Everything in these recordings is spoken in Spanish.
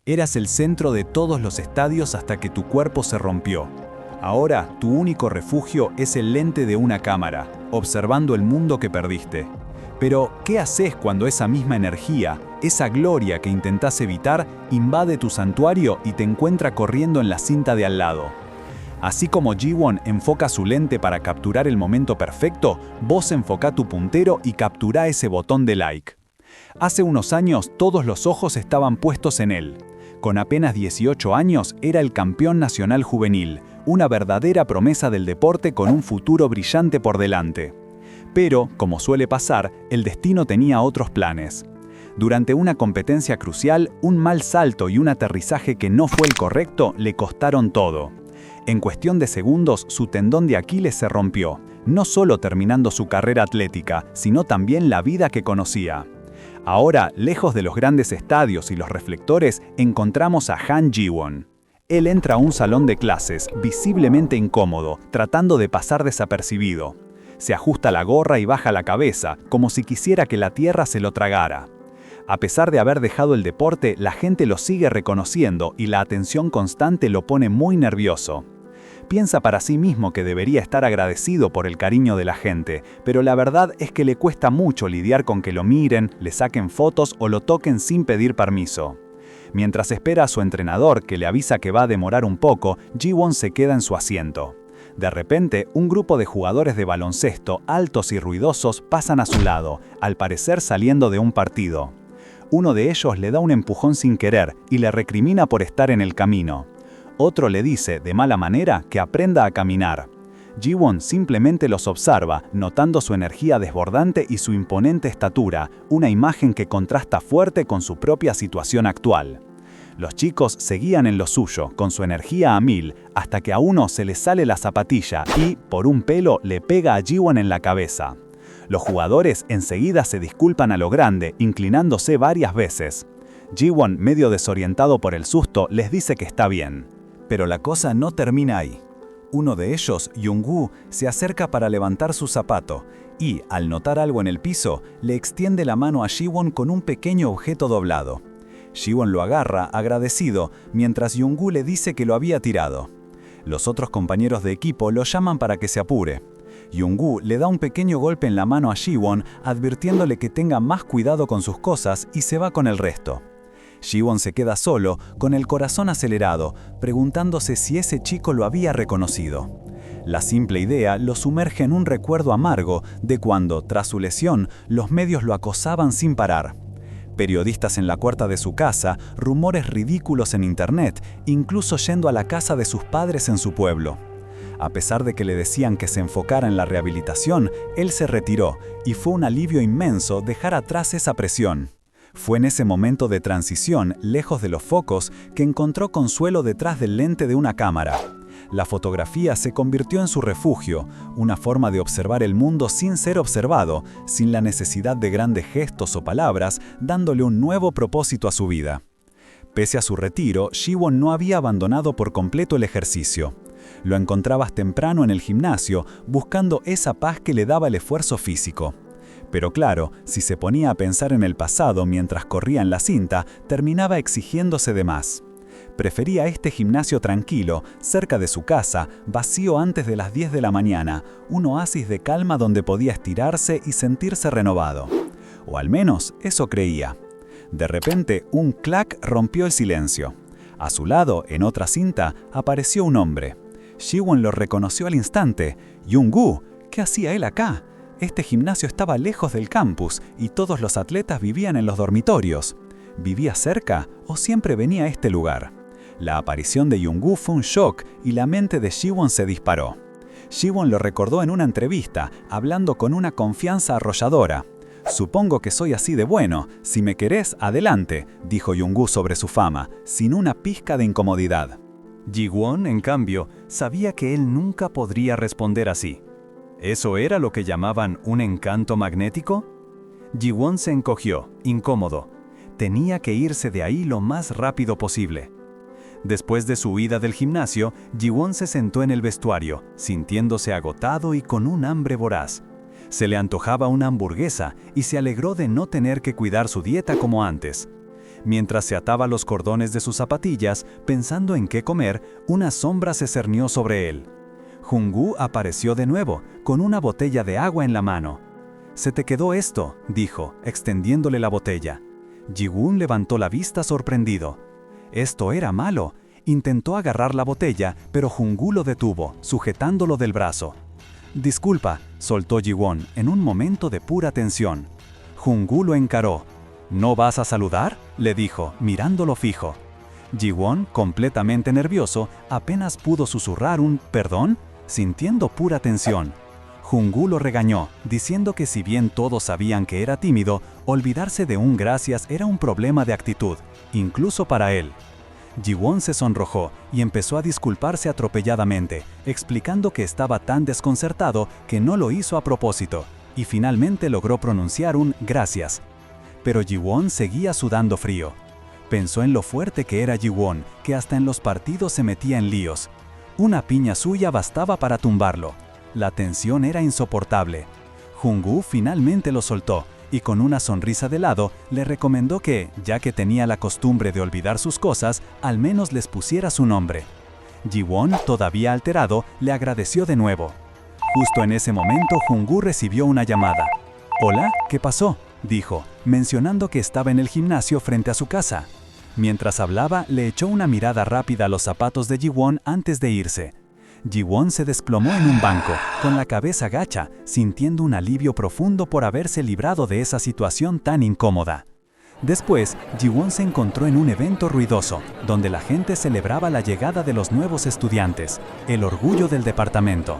Eras el centro de todos los estadios hasta que tu cuerpo se rompió. Ahora, tu único refugio es el lente de una cámara, observando el mundo que perdiste. Pero, ¿qué haces cuando esa misma energía, esa gloria que intentás evitar, invade tu santuario y te encuentra corriendo en la cinta de al lado? Así como Ji-won enfoca su lente para capturar el momento perfecto, vos enfocá tu puntero y capturá ese botón de like. Hace unos años todos los ojos estaban puestos en él. Con apenas 18 años era el campeón nacional juvenil, una verdadera promesa del deporte con un futuro brillante por delante. Pero, como suele pasar, el destino tenía otros planes. Durante una competencia crucial, un mal salto y un aterrizaje que no fue el correcto le costaron todo. En cuestión de segundos, su tendón de Aquiles se rompió, no solo terminando su carrera atlética, sino también la vida que conocía. Ahora, lejos de los grandes estadios y los reflectores, encontramos a Han Ji-won. Él entra a un salón de clases, visiblemente incómodo, tratando de pasar desapercibido. Se ajusta la gorra y baja la cabeza, como si quisiera que la tierra se lo tragara. A pesar de haber dejado el deporte, la gente lo sigue reconociendo y la atención constante lo pone muy nervioso. Piensa para sí mismo que debería estar agradecido por el cariño de la gente, pero la verdad es que le cuesta mucho lidiar con que lo miren, le saquen fotos o lo toquen sin pedir permiso. Mientras espera a su entrenador, que le avisa que va a demorar un poco, Ji-won se queda en su asiento. De repente, un grupo de jugadores de baloncesto, altos y ruidosos, pasan a su lado, al parecer saliendo de un partido. Uno de ellos le da un empujón sin querer y le recrimina por estar en el camino. Otro le dice, de mala manera, que aprenda a caminar. Ji-won simplemente los observa, notando su energía desbordante y su imponente estatura, una imagen que contrasta fuerte con su propia situación actual. Los chicos seguían en lo suyo, con su energía a 1000, hasta que a uno se le sale la zapatilla y, por un pelo, le pega a Ji-won en la cabeza. Los jugadores enseguida se disculpan a lo grande, inclinándose varias veces. Ji-won, medio desorientado por el susto, les dice que está bien. Pero la cosa no termina ahí. Uno de ellos, Jung-woo, se acerca para levantar su zapato y, al notar algo en el piso, le extiende la mano a Ji-won con un pequeño objeto doblado. Ji-won lo agarra, agradecido, mientras Jung-woo le dice que lo había tirado. Los otros compañeros de equipo lo llaman para que se apure. Jung-woo le da un pequeño golpe en la mano a Ji-won, advirtiéndole que tenga más cuidado con sus cosas y se va con el resto. Ji-won se queda solo, con el corazón acelerado, preguntándose si ese chico lo había reconocido. La simple idea lo sumerge en un recuerdo amargo de cuando, tras su lesión, los medios lo acosaban sin parar. Periodistas en la puerta de su casa, rumores ridículos en internet, incluso yendo a la casa de sus padres en su pueblo. A pesar de que le decían que se enfocara en la rehabilitación, él se retiró, y fue un alivio inmenso dejar atrás esa presión. Fue en ese momento de transición, lejos de los focos, que encontró consuelo detrás del lente de una cámara. La fotografía se convirtió en su refugio, una forma de observar el mundo sin ser observado, sin la necesidad de grandes gestos o palabras, dándole un nuevo propósito a su vida. Pese a su retiro, Ji-won no había abandonado por completo el ejercicio. Lo encontrabas temprano en el gimnasio, buscando esa paz que le daba el esfuerzo físico. Pero claro, si se ponía a pensar en el pasado mientras corría en la cinta, terminaba exigiéndose de más. Prefería este gimnasio tranquilo, cerca de su casa, vacío antes de las 10 de la mañana, un oasis de calma donde podía estirarse y sentirse renovado. O al menos eso creía. De repente, un clac rompió el silencio. A su lado, en otra cinta, apareció un hombre. Ji-won lo reconoció al instante. Jung-woo, ¿qué hacía él acá? Este gimnasio estaba lejos del campus y todos los atletas vivían en los dormitorios. ¿Vivía cerca o siempre venía a este lugar? La aparición de Jung-woo fue un shock y la mente de Ji-won se disparó. Ji-won lo recordó en una entrevista, hablando con una confianza arrolladora. «Supongo que soy así de bueno. Si me querés, adelante», dijo Jung-woo sobre su fama, sin una pizca de incomodidad. Ji-won, en cambio, sabía que él nunca podría responder así. ¿Eso era lo que llamaban un encanto magnético? Ji-won se encogió, incómodo. Tenía que irse de ahí lo más rápido posible. Después de su huida del gimnasio, Ji-won se sentó en el vestuario, sintiéndose agotado y con un hambre voraz. Se le antojaba una hamburguesa y se alegró de no tener que cuidar su dieta como antes. Mientras se ataba los cordones de sus zapatillas, pensando en qué comer, una sombra se cernió sobre él. Jung-woo apareció de nuevo, con una botella de agua en la mano. «Se te quedó esto», dijo, extendiéndole la botella. Ji-won levantó la vista sorprendido. Esto era malo. Intentó agarrar la botella, pero Jung-woo lo detuvo, sujetándolo del brazo. «Disculpa», soltó Ji-won, en un momento de pura tensión. Jung-woo lo encaró. «¿No vas a saludar?», le dijo, mirándolo fijo. Ji-won, completamente nervioso, apenas pudo susurrar un «¿perdón?», sintiendo pura tensión. Jung-woo lo regañó, diciendo que si bien todos sabían que era tímido, olvidarse de un gracias era un problema de actitud, incluso para él. Ji-won se sonrojó y empezó a disculparse atropelladamente, explicando que estaba tan desconcertado que no lo hizo a propósito, y finalmente logró pronunciar un «gracias». Pero Ji-won seguía sudando frío. Pensó en lo fuerte que era Ji-won, que hasta en los partidos se metía en líos. Una piña suya bastaba para tumbarlo. La tensión era insoportable. Jung-woo finalmente lo soltó, y con una sonrisa de lado, le recomendó que, ya que tenía la costumbre de olvidar sus cosas, al menos les pusiera su nombre. Ji-won, todavía alterado, le agradeció de nuevo. Justo en ese momento, Jung-woo recibió una llamada. «Hola, ¿qué pasó?», dijo, mencionando que estaba en el gimnasio frente a su casa. Mientras hablaba, le echó una mirada rápida a los zapatos de Ji-won antes de irse. Ji-won se desplomó en un banco, con la cabeza gacha, sintiendo un alivio profundo por haberse librado de esa situación tan incómoda. Después, Ji-won se encontró en un evento ruidoso, donde la gente celebraba la llegada de los nuevos estudiantes, el orgullo del departamento.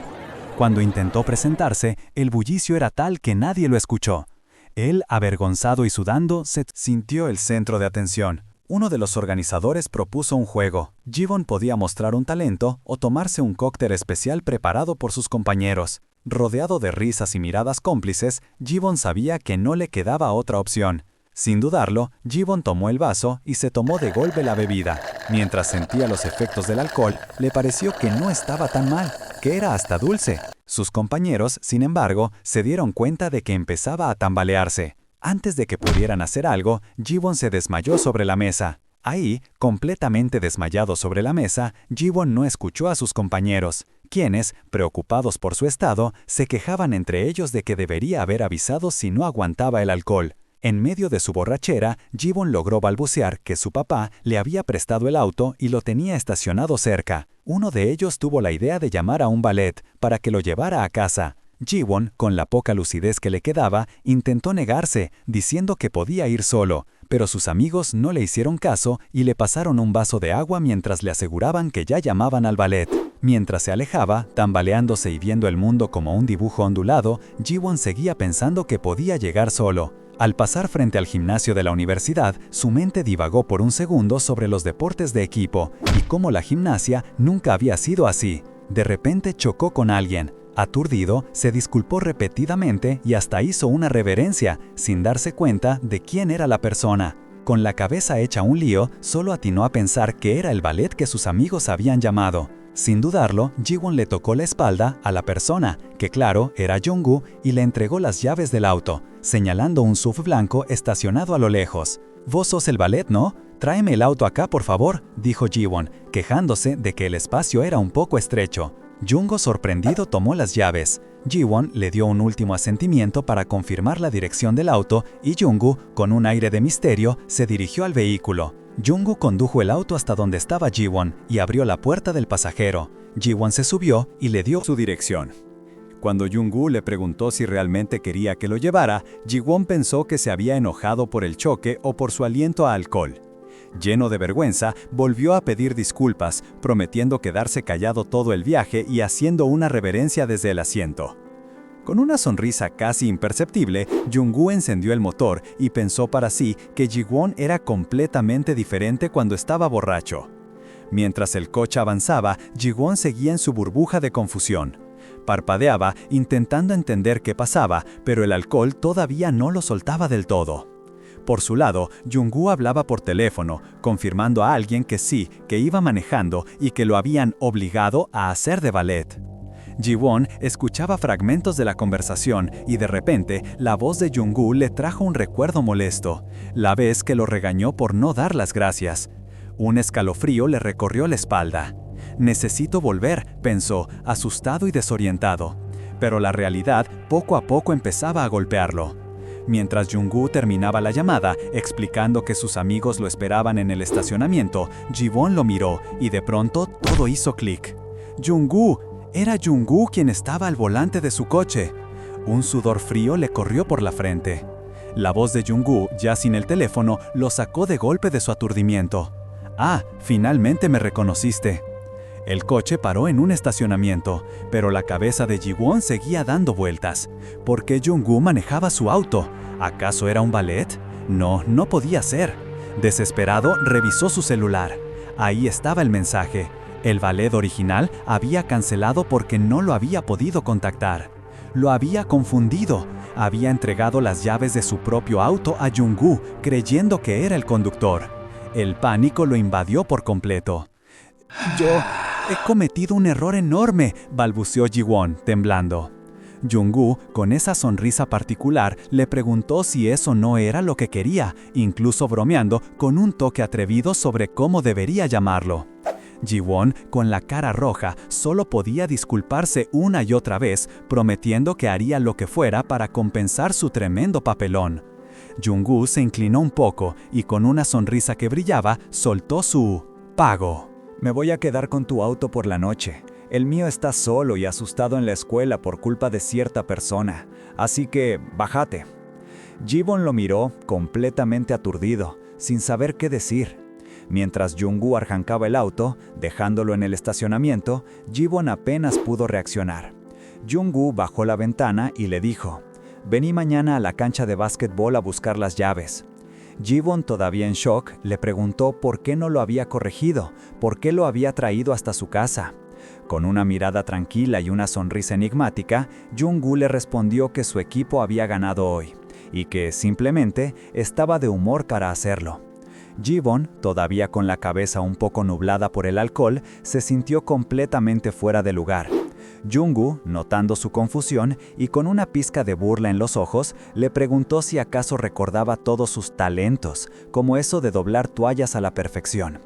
Cuando intentó presentarse, el bullicio era tal que nadie lo escuchó. Él, avergonzado y sudando, se sintió el centro de atención. Uno de los organizadores propuso un juego. Ji-won podía mostrar un talento o tomarse un cóctel especial preparado por sus compañeros. Rodeado de risas y miradas cómplices, Ji-won sabía que no le quedaba otra opción. Sin dudarlo, Ji-won tomó el vaso y se tomó de golpe la bebida. Mientras sentía los efectos del alcohol, le pareció que no estaba tan mal, que era hasta dulce. Sus compañeros, sin embargo, se dieron cuenta de que empezaba a tambalearse. Antes de que pudieran hacer algo, Ji-won se desmayó sobre la mesa. Ahí, completamente desmayado sobre la mesa, Ji-won no escuchó a sus compañeros, quienes, preocupados por su estado, se quejaban entre ellos de que debería haber avisado si no aguantaba el alcohol. En medio de su borrachera, Ji-won logró balbucear que su papá le había prestado el auto y lo tenía estacionado cerca. Uno de ellos tuvo la idea de llamar a un valet para que lo llevara a casa. Ji-won, con la poca lucidez que le quedaba, intentó negarse, diciendo que podía ir solo, pero sus amigos no le hicieron caso y le pasaron un vaso de agua mientras le aseguraban que ya llamaban al valet. Mientras se alejaba, tambaleándose y viendo el mundo como un dibujo ondulado, Ji-won seguía pensando que podía llegar solo. Al pasar frente al gimnasio de la universidad, su mente divagó por un segundo sobre los deportes de equipo y cómo la gimnasia nunca había sido así. De repente chocó con alguien. Aturdido, se disculpó repetidamente y hasta hizo una reverencia, sin darse cuenta de quién era la persona. Con la cabeza hecha un lío, solo atinó a pensar que era el valet que sus amigos habían llamado. Sin dudarlo, Ji-won le tocó la espalda a la persona, que claro, era Jung-woo, y le entregó las llaves del auto, señalando un SUV blanco estacionado a lo lejos. «Vos sos el valet, ¿no? Tráeme el auto acá, por favor», dijo Ji-won, quejándose de que el espacio era un poco estrecho. Jung-woo, sorprendido, tomó las llaves. Ji-won le dio un último asentimiento para confirmar la dirección del auto y Jung-woo, con un aire de misterio, se dirigió al vehículo. Jung-woo condujo el auto hasta donde estaba Ji-won y abrió la puerta del pasajero. Ji-won se subió y le dio su dirección. Cuando Jung-woo le preguntó si realmente quería que lo llevara, Ji-won pensó que se había enojado por el choque o por su aliento a alcohol. Lleno de vergüenza, volvió a pedir disculpas, prometiendo quedarse callado todo el viaje y haciendo una reverencia desde el asiento. Con una sonrisa casi imperceptible, Jung-woo encendió el motor y pensó para sí que Ji-won era completamente diferente cuando estaba borracho. Mientras el coche avanzaba, Ji-won seguía en su burbuja de confusión. Parpadeaba, intentando entender qué pasaba, pero el alcohol todavía no lo soltaba del todo. Por su lado, Jung-woo hablaba por teléfono, confirmando a alguien que sí, que iba manejando y que lo habían obligado a hacer de valet. Ji-won escuchaba fragmentos de la conversación y de repente la voz de Jung-woo le trajo un recuerdo molesto, la vez que lo regañó por no dar las gracias. Un escalofrío le recorrió la espalda. Necesito volver, pensó, asustado y desorientado. Pero la realidad poco a poco empezaba a golpearlo. Mientras Jung-woo terminaba la llamada, explicando que sus amigos lo esperaban en el estacionamiento, Ji-won lo miró y de pronto todo hizo clic. ¡Jung-woo! Era Jung-woo quien estaba al volante de su coche. Un sudor frío le corrió por la frente. La voz de Jung-woo, ya sin el teléfono, lo sacó de golpe de su aturdimiento. «Ah, finalmente me reconociste». El coche paró en un estacionamiento, pero la cabeza de Ji-won seguía dando vueltas. ¿Por qué Jung-woo manejaba su auto? ¿Acaso era un ballet? No, no podía ser. Desesperado, revisó su celular. Ahí estaba el mensaje. El ballet original había cancelado porque no lo había podido contactar. Lo había confundido. Había entregado las llaves de su propio auto a Jung-woo, creyendo que era el conductor. El pánico lo invadió por completo. «Yo he cometido un error enorme», balbuceó Ji-won, temblando. Jung-woo, con esa sonrisa particular, le preguntó si eso no era lo que quería, incluso bromeando con un toque atrevido sobre cómo debería llamarlo. Ji-won, con la cara roja, solo podía disculparse una y otra vez, prometiendo que haría lo que fuera para compensar su tremendo papelón. Jung-woo se inclinó un poco y con una sonrisa que brillaba, soltó su pago. Me voy a quedar con tu auto por la noche. El mío está solo y asustado en la escuela por culpa de cierta persona, así que bájate. Ji-won lo miró, completamente aturdido, sin saber qué decir. Mientras Jung-woo arrancaba el auto, dejándolo en el estacionamiento, Ji-won apenas pudo reaccionar. Jung-woo bajó la ventana y le dijo: «Vení mañana a la cancha de básquetbol a buscar las llaves». Ji-won, todavía en shock, le preguntó por qué no lo había corregido, por qué lo había traído hasta su casa. Con una mirada tranquila y una sonrisa enigmática, Jung-woo le respondió que su equipo había ganado hoy, y que, simplemente, estaba de humor para hacerlo. Ji-won, todavía con la cabeza un poco nublada por el alcohol, se sintió completamente fuera de lugar. Jung-woo, notando su confusión y con una pizca de burla en los ojos, le preguntó si acaso recordaba todos sus talentos, como eso de doblar toallas a la perfección.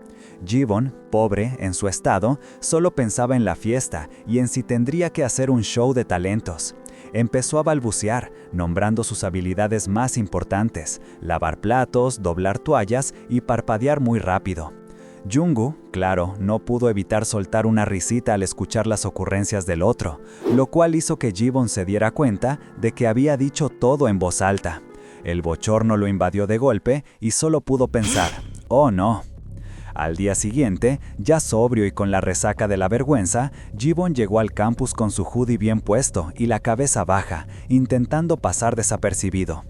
Ji-won, pobre en su estado, solo pensaba en la fiesta y en si tendría que hacer un show de talentos. Empezó a balbucear, nombrando sus habilidades más importantes: lavar platos, doblar toallas y parpadear muy rápido. Jung-woo, claro, no pudo evitar soltar una risita al escuchar las ocurrencias del otro, lo cual hizo que Ji-won se diera cuenta de que había dicho todo en voz alta. El bochorno lo invadió de golpe y solo pudo pensar: «Oh no». Al día siguiente, ya sobrio y con la resaca de la vergüenza, Ji-won llegó al campus con su hoodie bien puesto y la cabeza baja, intentando pasar desapercibido.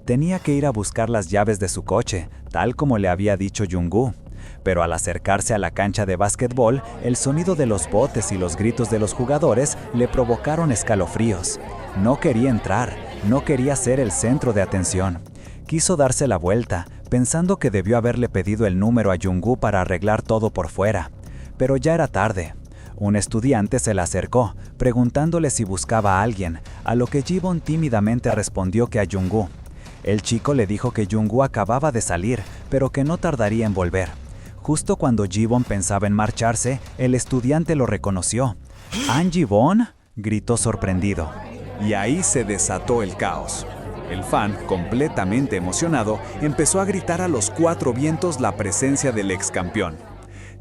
Tenía que ir a buscar las llaves de su coche, tal como le había dicho Jung-woo. Pero al acercarse a la cancha de básquetbol, el sonido de los botes y los gritos de los jugadores le provocaron escalofríos. No quería entrar, no quería ser el centro de atención. Quiso darse la vuelta, pensando que debió haberle pedido el número a Jung-woo para arreglar todo por fuera. Pero ya era tarde. Un estudiante se le acercó, preguntándole si buscaba a alguien, a lo que Ji-won tímidamente respondió que a Jung-woo. El chico le dijo que Jung-woo acababa de salir, pero que no tardaría en volver. Justo cuando Ji-won pensaba en marcharse, el estudiante lo reconoció. «¿An Ji-won?», gritó sorprendido. Y ahí se desató el caos. El fan, completamente emocionado, empezó a gritar a los cuatro vientos la presencia del ex campeón.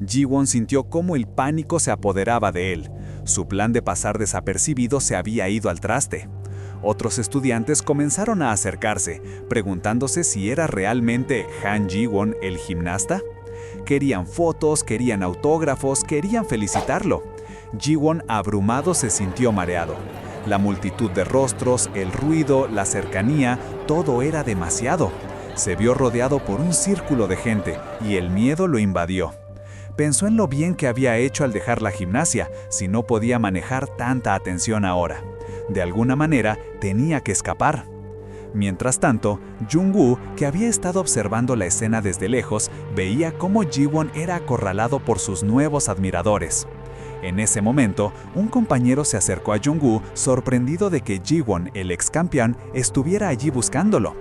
Ji-won sintió cómo el pánico se apoderaba de él. Su plan de pasar desapercibido se había ido al traste. Otros estudiantes comenzaron a acercarse, preguntándose si era realmente Han Ji-won el gimnasta. Querían fotos, querían autógrafos, querían felicitarlo. Ji-won, abrumado, se sintió mareado. La multitud de rostros, el ruido, la cercanía, todo era demasiado. Se vio rodeado por un círculo de gente y el miedo lo invadió. Pensó en lo bien que había hecho al dejar la gimnasia, si no podía manejar tanta atención ahora. De alguna manera, tenía que escapar. Mientras tanto, Jung-woo, que había estado observando la escena desde lejos, veía cómo Ji-won era acorralado por sus nuevos admiradores. En ese momento, un compañero se acercó a Jung-woo sorprendido de que Ji-won, el ex campeón, estuviera allí buscándolo.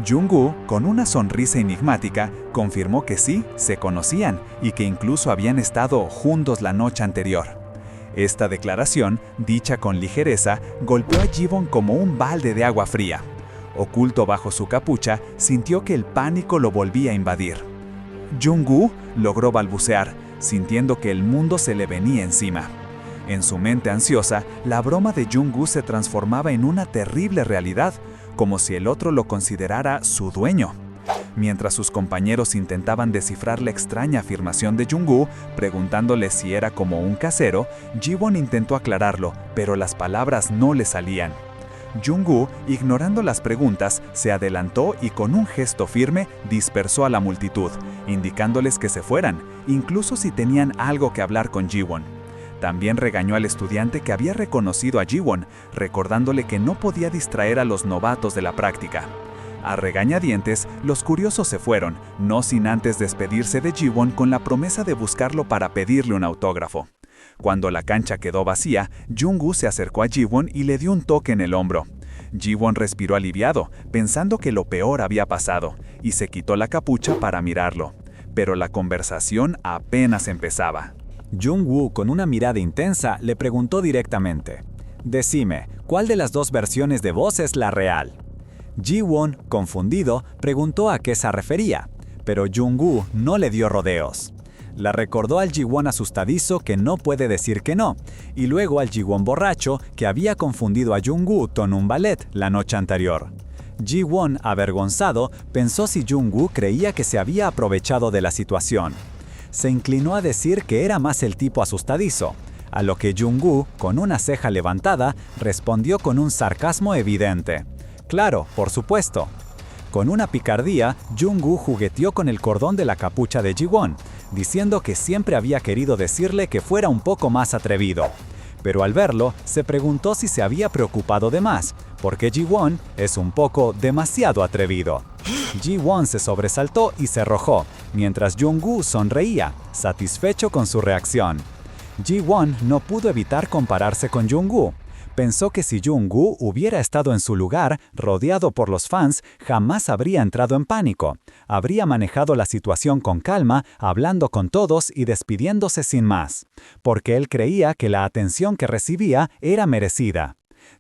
Jung-woo, con una sonrisa enigmática, confirmó que sí, se conocían y que incluso habían estado juntos la noche anterior. Esta declaración, dicha con ligereza, golpeó a Ji-won como un balde de agua fría. Oculto bajo su capucha, sintió que el pánico lo volvía a invadir. Jung-woo logró balbucear, sintiendo que el mundo se le venía encima. En su mente ansiosa, la broma de Jung-woo se transformaba en una terrible realidad, como si el otro lo considerara su dueño. Mientras sus compañeros intentaban descifrar la extraña afirmación de Jung-woo, preguntándole si era como un casero, Ji-won intentó aclararlo, pero las palabras no le salían. Jung-woo, ignorando las preguntas, se adelantó y con un gesto firme dispersó a la multitud, indicándoles que se fueran, incluso si tenían algo que hablar con Ji-won. También regañó al estudiante que había reconocido a Ji-won, recordándole que no podía distraer a los novatos de la práctica. A regañadientes, los curiosos se fueron, no sin antes despedirse de Ji-won con la promesa de buscarlo para pedirle un autógrafo. Cuando la cancha quedó vacía, Jung-woo se acercó a Ji-won y le dio un toque en el hombro. Ji-won respiró aliviado, pensando que lo peor había pasado, y se quitó la capucha para mirarlo. Pero la conversación apenas empezaba. Jung-woo, con una mirada intensa, le preguntó directamente: «Decime, ¿cuál de las dos versiones de vos es la real?» Ji-won, confundido, preguntó a qué se refería, pero Jung-woo no le dio rodeos. La recordó al Ji-won asustadizo que no puede decir que no, y luego al Ji-won borracho que había confundido a Jung-woo con un ballet la noche anterior. Ji-won, avergonzado, pensó si Jung-woo creía que se había aprovechado de la situación. Se inclinó a decir que era más el tipo asustadizo, a lo que Jung-woo, con una ceja levantada, respondió con un sarcasmo evidente: «Claro, por supuesto». Con una picardía, Jung-woo jugueteó con el cordón de la capucha de Ji-won, diciendo que siempre había querido decirle que fuera un poco más atrevido. Pero al verlo, se preguntó si se había preocupado de más, porque Ji-won es un poco demasiado atrevido. Ji-won se sobresaltó y se arrojó, mientras Jung-woo sonreía, satisfecho con su reacción. Ji-won no pudo evitar compararse con Jung-woo. Pensó que si Jung-woo hubiera estado en su lugar, rodeado por los fans, jamás habría entrado en pánico. Habría manejado la situación con calma, hablando con todos y despidiéndose sin más, porque él creía que la atención que recibía era merecida.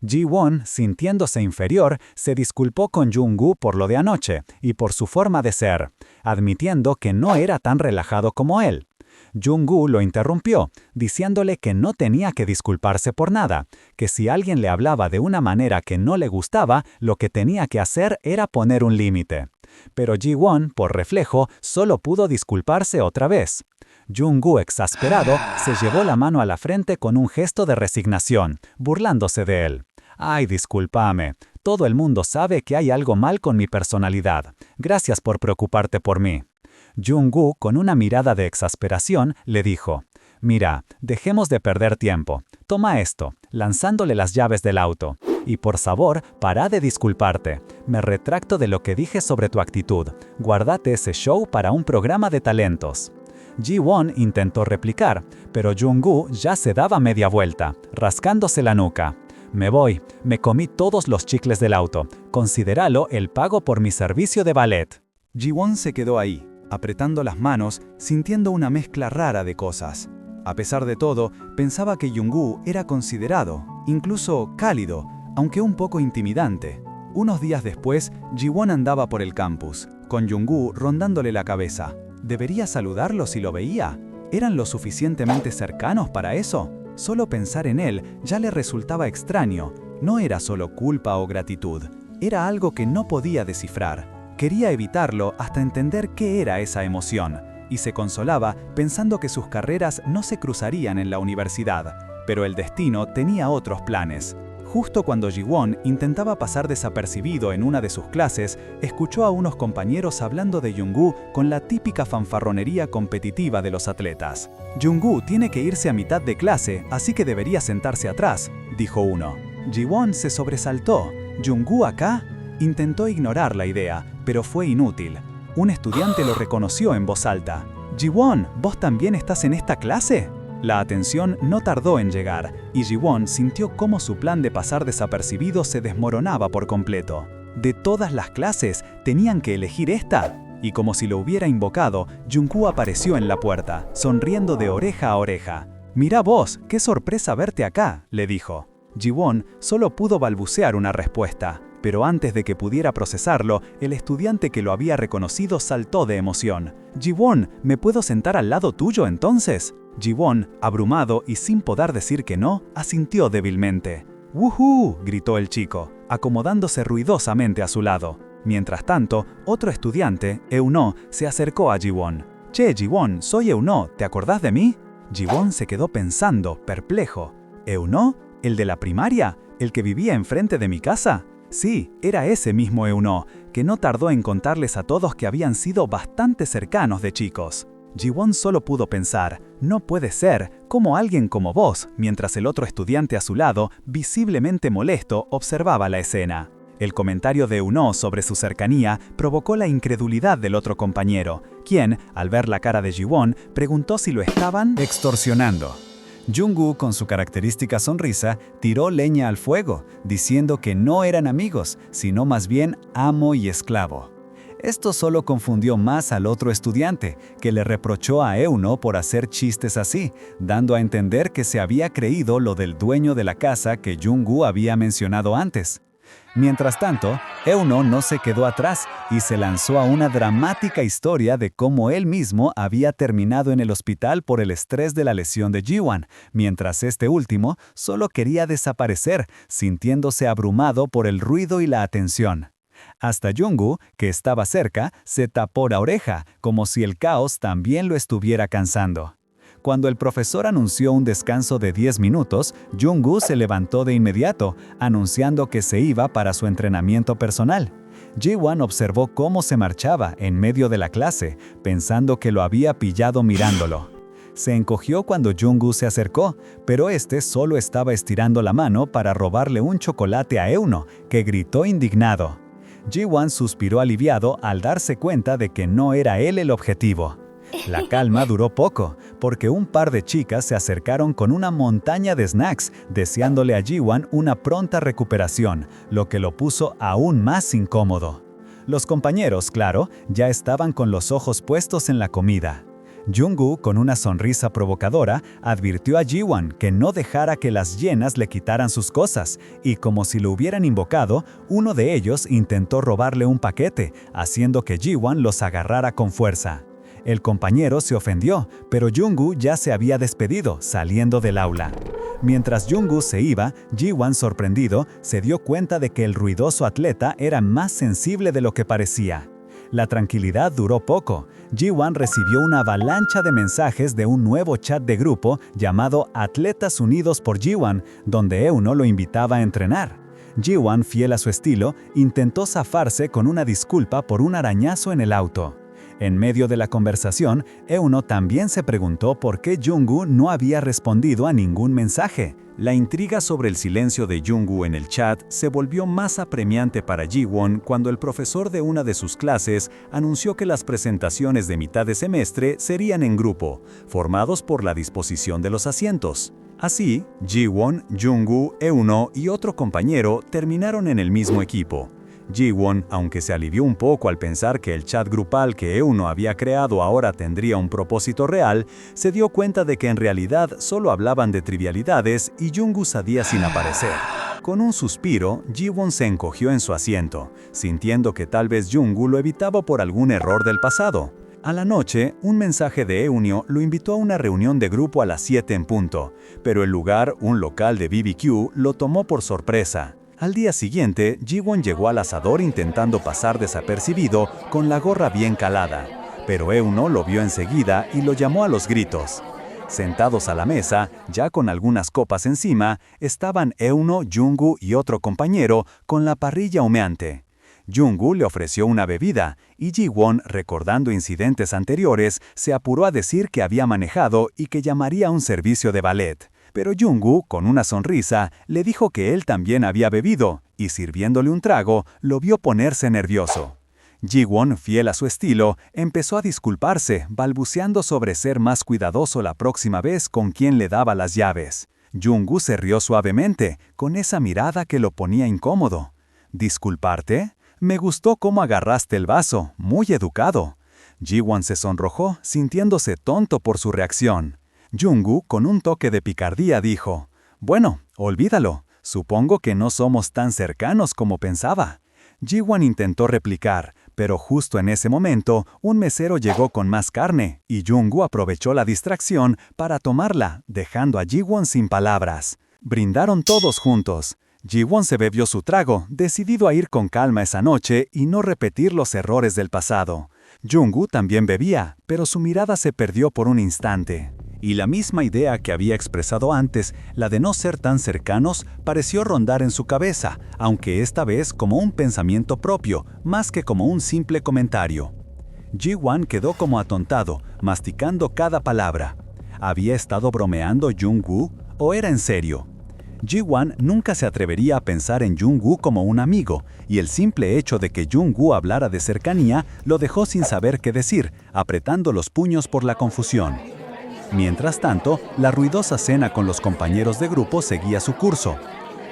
Ji-won, sintiéndose inferior, se disculpó con Jung-woo por lo de anoche y por su forma de ser, admitiendo que no era tan relajado como él. Jung-woo lo interrumpió, diciéndole que no tenía que disculparse por nada, que si alguien le hablaba de una manera que no le gustaba, lo que tenía que hacer era poner un límite. Pero Ji-won, por reflejo, solo pudo disculparse otra vez. Jung-woo, exasperado, se llevó la mano a la frente con un gesto de resignación, burlándose de él. «Ay, discúlpame. Todo el mundo sabe que hay algo mal con mi personalidad. Gracias por preocuparte por mí». Jung-woo, con una mirada de exasperación, le dijo: «Mira, dejemos de perder tiempo. Toma esto», lanzándole las llaves del auto. «Y por favor, para de disculparte. Me retracto de lo que dije sobre tu actitud. Guárdate ese show para un programa de talentos». Ji-won intentó replicar, pero Jung-woo ya se daba media vuelta, rascándose la nuca. «Me voy. Me comí todos los chicles del auto. Considéralo el pago por mi servicio de ballet». Ji-won se quedó ahí, apretando las manos, sintiendo una mezcla rara de cosas. A pesar de todo, pensaba que Jung-woo era considerado, incluso cálido, aunque un poco intimidante. Unos días después, Ji-won andaba por el campus, con Jung-woo rondándole la cabeza. ¿Debería saludarlo si lo veía? ¿Eran lo suficientemente cercanos para eso? Solo pensar en él ya le resultaba extraño. No era solo culpa o gratitud, era algo que no podía descifrar. Quería evitarlo hasta entender qué era esa emoción, y se consolaba pensando que sus carreras no se cruzarían en la universidad, pero el destino tenía otros planes. Justo cuando Ji-won intentaba pasar desapercibido en una de sus clases, escuchó a unos compañeros hablando de Jung-woo con la típica fanfarronería competitiva de los atletas. «Jung-woo tiene que irse a mitad de clase, así que debería sentarse atrás», dijo uno. Ji-won se sobresaltó. «¿Jung-woo acá?». Intentó ignorar la idea, pero fue inútil. Un estudiante lo reconoció en voz alta. «Ji-won, ¿vos también estás en esta clase?». La atención no tardó en llegar, y Ji-won sintió cómo su plan de pasar desapercibido se desmoronaba por completo. De todas las clases, tenían que elegir esta. Y como si lo hubiera invocado, Jungwoo apareció en la puerta, sonriendo de oreja a oreja. «Mirá vos, qué sorpresa verte acá», le dijo. Ji-won solo pudo balbucear una respuesta, pero antes de que pudiera procesarlo, el estudiante que lo había reconocido saltó de emoción. «Ji-won, ¿me puedo sentar al lado tuyo entonces?» Ji-won, abrumado y sin poder decir que no, asintió débilmente. «¡Wujú!», gritó el chico, acomodándose ruidosamente a su lado. Mientras tanto, otro estudiante, Eun-oh, se acercó a Ji-won. «Che, Ji-won, soy Eun-oh, ¿te acordás de mí?» Ji-won se quedó pensando, perplejo. «¿Eun-oh? ¿El de la primaria? ¿El que vivía enfrente de mi casa?» Sí, era ese mismo Eun-oh, que no tardó en contarles a todos que habían sido bastante cercanos de chicos. Ji-won solo pudo pensar, no puede ser, como alguien como vos, mientras el otro estudiante a su lado, visiblemente molesto, observaba la escena. El comentario de Eun-oh sobre su cercanía provocó la incredulidad del otro compañero, quien, al ver la cara de Ji-won, preguntó si lo estaban extorsionando. Jungwoo, con su característica sonrisa, tiró leña al fuego, diciendo que no eran amigos, sino más bien amo y esclavo. Esto solo confundió más al otro estudiante, que le reprochó a Eun-oh por hacer chistes así, dando a entender que se había creído lo del dueño de la casa que Jungwoo había mencionado antes. Mientras tanto, Eun-oh no se quedó atrás y se lanzó a una dramática historia de cómo él mismo había terminado en el hospital por el estrés de la lesión de Ji-won, mientras este último solo quería desaparecer, sintiéndose abrumado por el ruido y la atención. Hasta Jungwoo, que estaba cerca, se tapó la oreja, como si el caos también lo estuviera cansando. Cuando el profesor anunció un descanso de 10 minutos, Jungwoo se levantó de inmediato, anunciando que se iba para su entrenamiento personal. Ji-won observó cómo se marchaba en medio de la clase, pensando que lo había pillado mirándolo. Se encogió cuando Jungwoo se acercó, pero este solo estaba estirando la mano para robarle un chocolate a Eun-oh, que gritó indignado. Ji-won suspiró aliviado al darse cuenta de que no era él el objetivo. La calma duró poco, porque un par de chicas se acercaron con una montaña de snacks, deseándole a Ji-won una pronta recuperación, lo que lo puso aún más incómodo. Los compañeros, claro, ya estaban con los ojos puestos en la comida. Jungwoo, con una sonrisa provocadora, advirtió a Ji-won que no dejara que las hienas le quitaran sus cosas, y como si lo hubieran invocado, uno de ellos intentó robarle un paquete, haciendo que Ji-won los agarrara con fuerza. El compañero se ofendió, pero Jungwoo ya se había despedido, saliendo del aula. Mientras Jungwoo se iba, Ji-won, sorprendido, se dio cuenta de que el ruidoso atleta era más sensible de lo que parecía. La tranquilidad duró poco. Ji-won recibió una avalancha de mensajes de un nuevo chat de grupo llamado Atletas Unidos por Ji-won, donde Eun-oh lo invitaba a entrenar. Ji-won, fiel a su estilo, intentó zafarse con una disculpa por un arañazo en el auto. En medio de la conversación, Eun-oh también se preguntó por qué Jungwoo no había respondido a ningún mensaje. La intriga sobre el silencio de Jungwoo en el chat se volvió más apremiante para Ji-won cuando el profesor de una de sus clases anunció que las presentaciones de mitad de semestre serían en grupo, formados por la disposición de los asientos. Así, Ji-won, Jungwoo, Eun-oh y otro compañero terminaron en el mismo equipo. Ji-won, aunque se alivió un poco al pensar que el chat grupal que Eun-oh había creado ahora tendría un propósito real, se dio cuenta de que en realidad solo hablaban de trivialidades y Jungwoo salía sin aparecer. Con un suspiro, Ji-won se encogió en su asiento, sintiendo que tal vez Jungwoo lo evitaba por algún error del pasado. A la noche, un mensaje de Eun-oh lo invitó a una reunión de grupo a las 7 en punto, pero el lugar, un local de BBQ, lo tomó por sorpresa. Al día siguiente, Ji-won llegó al asador intentando pasar desapercibido con la gorra bien calada, pero Eun-oh lo vio enseguida y lo llamó a los gritos. Sentados a la mesa, ya con algunas copas encima, estaban Eun-oh, Jungwoo y otro compañero con la parrilla humeante. Jungwoo le ofreció una bebida y Ji-won, recordando incidentes anteriores, se apuró a decir que había manejado y que llamaría a un servicio de ballet. Pero Jungwoo, con una sonrisa, le dijo que él también había bebido, y sirviéndole un trago, lo vio ponerse nervioso. Ji-won, fiel a su estilo, empezó a disculparse, balbuceando sobre ser más cuidadoso la próxima vez con quien le daba las llaves. Jung-woo se rió suavemente, con esa mirada que lo ponía incómodo. ¿Disculparte? Me gustó cómo agarraste el vaso, muy educado. Ji-won se sonrojó, sintiéndose tonto por su reacción. Jung-woo, con un toque de picardía, dijo: «Bueno, olvídalo. Supongo que no somos tan cercanos como pensaba». Ji-won intentó replicar, pero justo en ese momento, un mesero llegó con más carne, y Jung-woo aprovechó la distracción para tomarla, dejando a Ji-won sin palabras. Brindaron todos juntos. Ji-won se bebió su trago, decidido a ir con calma esa noche y no repetir los errores del pasado. Jung-woo también bebía, pero su mirada se perdió por un instante. Y la misma idea que había expresado antes, la de no ser tan cercanos, pareció rondar en su cabeza, aunque esta vez como un pensamiento propio, más que como un simple comentario. Ji-won quedó como atontado, masticando cada palabra. ¿Había estado bromeando Jung-woo o era en serio? Ji-won nunca se atrevería a pensar en Jung-woo como un amigo, y el simple hecho de que Jung-woo hablara de cercanía lo dejó sin saber qué decir, apretando los puños por la confusión. Mientras tanto, la ruidosa cena con los compañeros de grupo seguía su curso.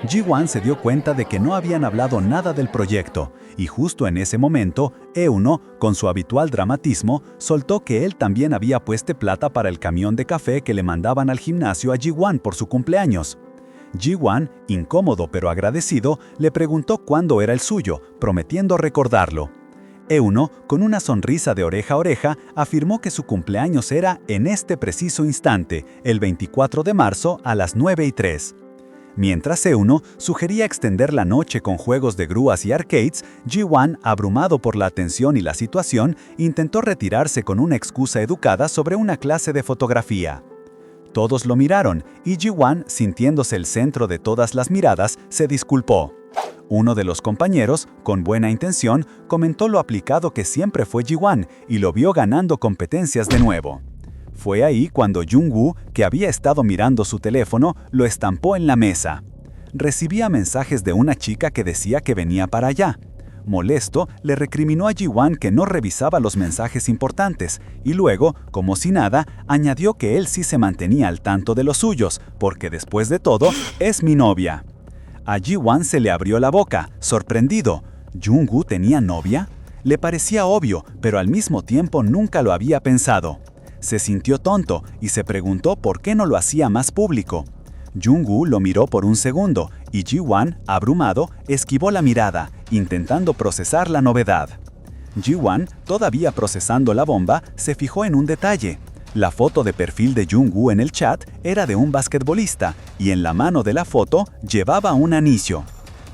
Ji-won se dio cuenta de que no habían hablado nada del proyecto, y justo en ese momento, Eun-woo, con su habitual dramatismo, soltó que él también había puesto plata para el camión de café que le mandaban al gimnasio a Ji-won por su cumpleaños. Ji-won, incómodo pero agradecido, le preguntó cuándo era el suyo, prometiendo recordarlo. Eun-woo, con una sonrisa de oreja a oreja, afirmó que su cumpleaños era en este preciso instante, el 24 de marzo a las 9:03. Mientras Eun-woo sugería extender la noche con juegos de grúas y arcades, Ji-won, abrumado por la atención y la situación, intentó retirarse con una excusa educada sobre una clase de fotografía. Todos lo miraron, y Ji-won, sintiéndose el centro de todas las miradas, se disculpó. Uno de los compañeros, con buena intención, comentó lo aplicado que siempre fue Ji-won y lo vio ganando competencias de nuevo. Fue ahí cuando Jung-woo, que había estado mirando su teléfono, lo estampó en la mesa. Recibía mensajes de una chica que decía que venía para allá. Molesto, le recriminó a Ji-won que no revisaba los mensajes importantes, y luego, como si nada, añadió que él sí se mantenía al tanto de los suyos, porque después de todo, es mi novia. A Ji-won se le abrió la boca, sorprendido. ¿Jung-woo tenía novia? Le parecía obvio, pero al mismo tiempo nunca lo había pensado. Se sintió tonto y se preguntó por qué no lo hacía más público. Jung-woo lo miró por un segundo y Ji-won, abrumado, esquivó la mirada, intentando procesar la novedad. Ji-won, todavía procesando la bomba, se fijó en un detalle. La foto de perfil de Jung-woo en el chat era de un basquetbolista y en la mano de la foto llevaba un anillo.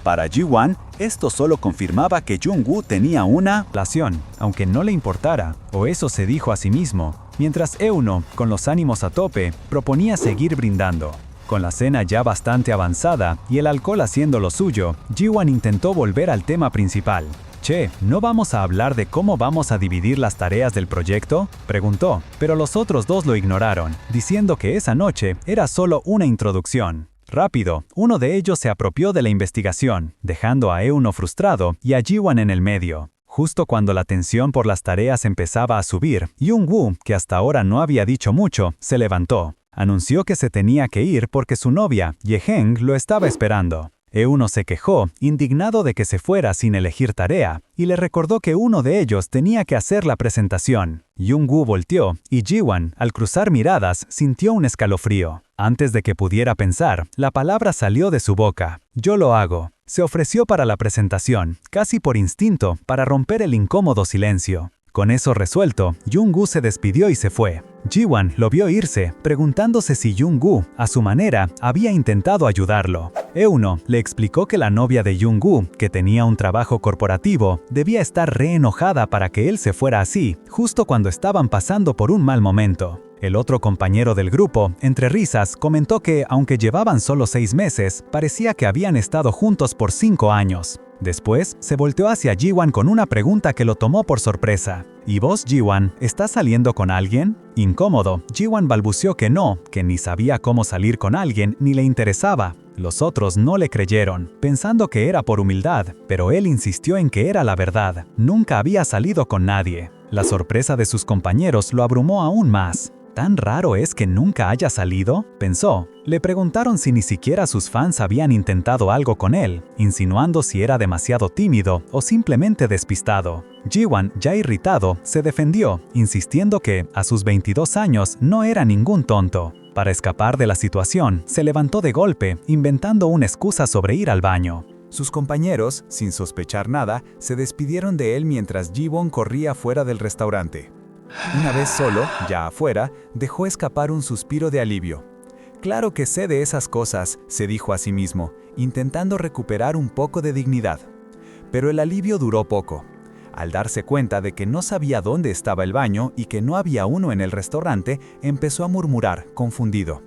Para Ji-won, esto solo confirmaba que Jung-woo tenía una relación, aunque no le importara, o eso se dijo a sí mismo, mientras Eun-woo, con los ánimos a tope, proponía seguir brindando. Con la cena ya bastante avanzada y el alcohol haciendo lo suyo, Ji-won intentó volver al tema principal. «Che, ¿no vamos a hablar de cómo vamos a dividir las tareas del proyecto?», preguntó, pero los otros dos lo ignoraron, diciendo que esa noche era solo una introducción. Rápido, uno de ellos se apropió de la investigación, dejando a Eun-woo frustrado y a Ji-won en el medio. Justo cuando la tensión por las tareas empezaba a subir, Jung-woo, que hasta ahora no había dicho mucho, se levantó. Anunció que se tenía que ir porque su novia, Ye-heng, lo estaba esperando. Eun-woo se quejó, indignado de que se fuera sin elegir tarea, y le recordó que uno de ellos tenía que hacer la presentación. Jung-woo volteó, y Ji-won, al cruzar miradas, sintió un escalofrío. Antes de que pudiera pensar, la palabra salió de su boca. «Yo lo hago». Se ofreció para la presentación, casi por instinto, para romper el incómodo silencio. Con eso resuelto, Jung-woo se despidió y se fue. Ji-won lo vio irse, preguntándose si Jung-woo, a su manera, había intentado ayudarlo. Eun-woo le explicó que la novia de Jung-woo, que tenía un trabajo corporativo, debía estar re enojada para que él se fuera así, justo cuando estaban pasando por un mal momento. El otro compañero del grupo, entre risas, comentó que, aunque llevaban solo 6 meses, parecía que habían estado juntos por 5 años. Después, se volteó hacia Ji-won con una pregunta que lo tomó por sorpresa. ¿Y vos, Ji-won, estás saliendo con alguien? Incómodo, Ji-won balbuceó que no, que ni sabía cómo salir con alguien ni le interesaba. Los otros no le creyeron, pensando que era por humildad, pero él insistió en que era la verdad. Nunca había salido con nadie. La sorpresa de sus compañeros lo abrumó aún más. ¿Tan raro es que nunca haya salido?, pensó. Le preguntaron si ni siquiera sus fans habían intentado algo con él, insinuando si era demasiado tímido o simplemente despistado. Jiwon, ya irritado, se defendió, insistiendo que, a sus 22 años, no era ningún tonto. Para escapar de la situación, se levantó de golpe, inventando una excusa sobre ir al baño. Sus compañeros, sin sospechar nada, se despidieron de él mientras Jiwon corría fuera del restaurante. Una vez solo, ya afuera, dejó escapar un suspiro de alivio. Claro que sé de esas cosas, se dijo a sí mismo, intentando recuperar un poco de dignidad. Pero el alivio duró poco. Al darse cuenta de que no sabía dónde estaba el baño y que no había uno en el restaurante, empezó a murmurar, confundido.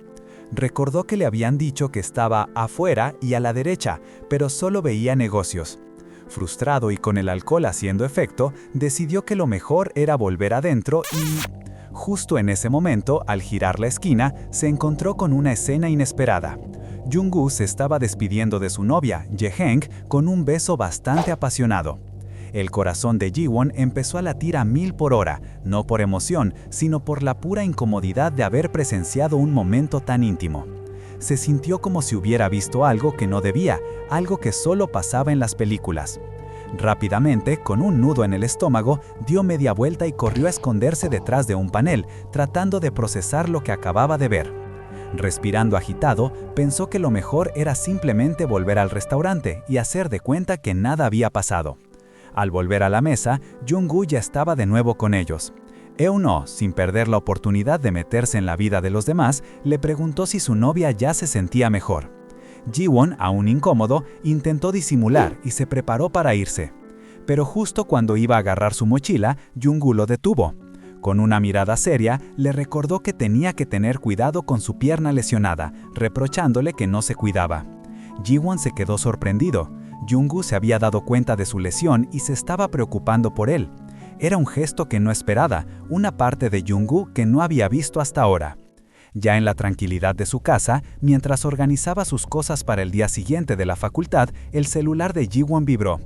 Recordó que le habían dicho que estaba afuera y a la derecha, pero solo veía negocios. Frustrado y con el alcohol haciendo efecto, decidió que lo mejor era volver adentro y... Justo en ese momento, al girar la esquina, se encontró con una escena inesperada. Jungwoo se estaba despidiendo de su novia, Jaeheng, con un beso bastante apasionado. El corazón de Jiwon empezó a latir a 1000 por hora, no por emoción, sino por la pura incomodidad de haber presenciado un momento tan íntimo. Se sintió como si hubiera visto algo que no debía, algo que solo pasaba en las películas. Rápidamente, con un nudo en el estómago, dio media vuelta y corrió a esconderse detrás de un panel, tratando de procesar lo que acababa de ver. Respirando agitado, pensó que lo mejor era simplemente volver al restaurante y hacer de cuenta que nada había pasado. Al volver a la mesa, Jungwoo ya estaba de nuevo con ellos. Eun-oh, sin perder la oportunidad de meterse en la vida de los demás, le preguntó si su novia ya se sentía mejor. Jiwon, aún incómodo, intentó disimular y se preparó para irse. Pero justo cuando iba a agarrar su mochila, Jungwoo lo detuvo. Con una mirada seria, le recordó que tenía que tener cuidado con su pierna lesionada, reprochándole que no se cuidaba. Jiwon se quedó sorprendido. Jungwoo se había dado cuenta de su lesión y se estaba preocupando por él. Era un gesto que no esperaba, una parte de Jungwoo que no había visto hasta ahora. Ya en la tranquilidad de su casa, mientras organizaba sus cosas para el día siguiente de la facultad, el celular de Jiwon vibró.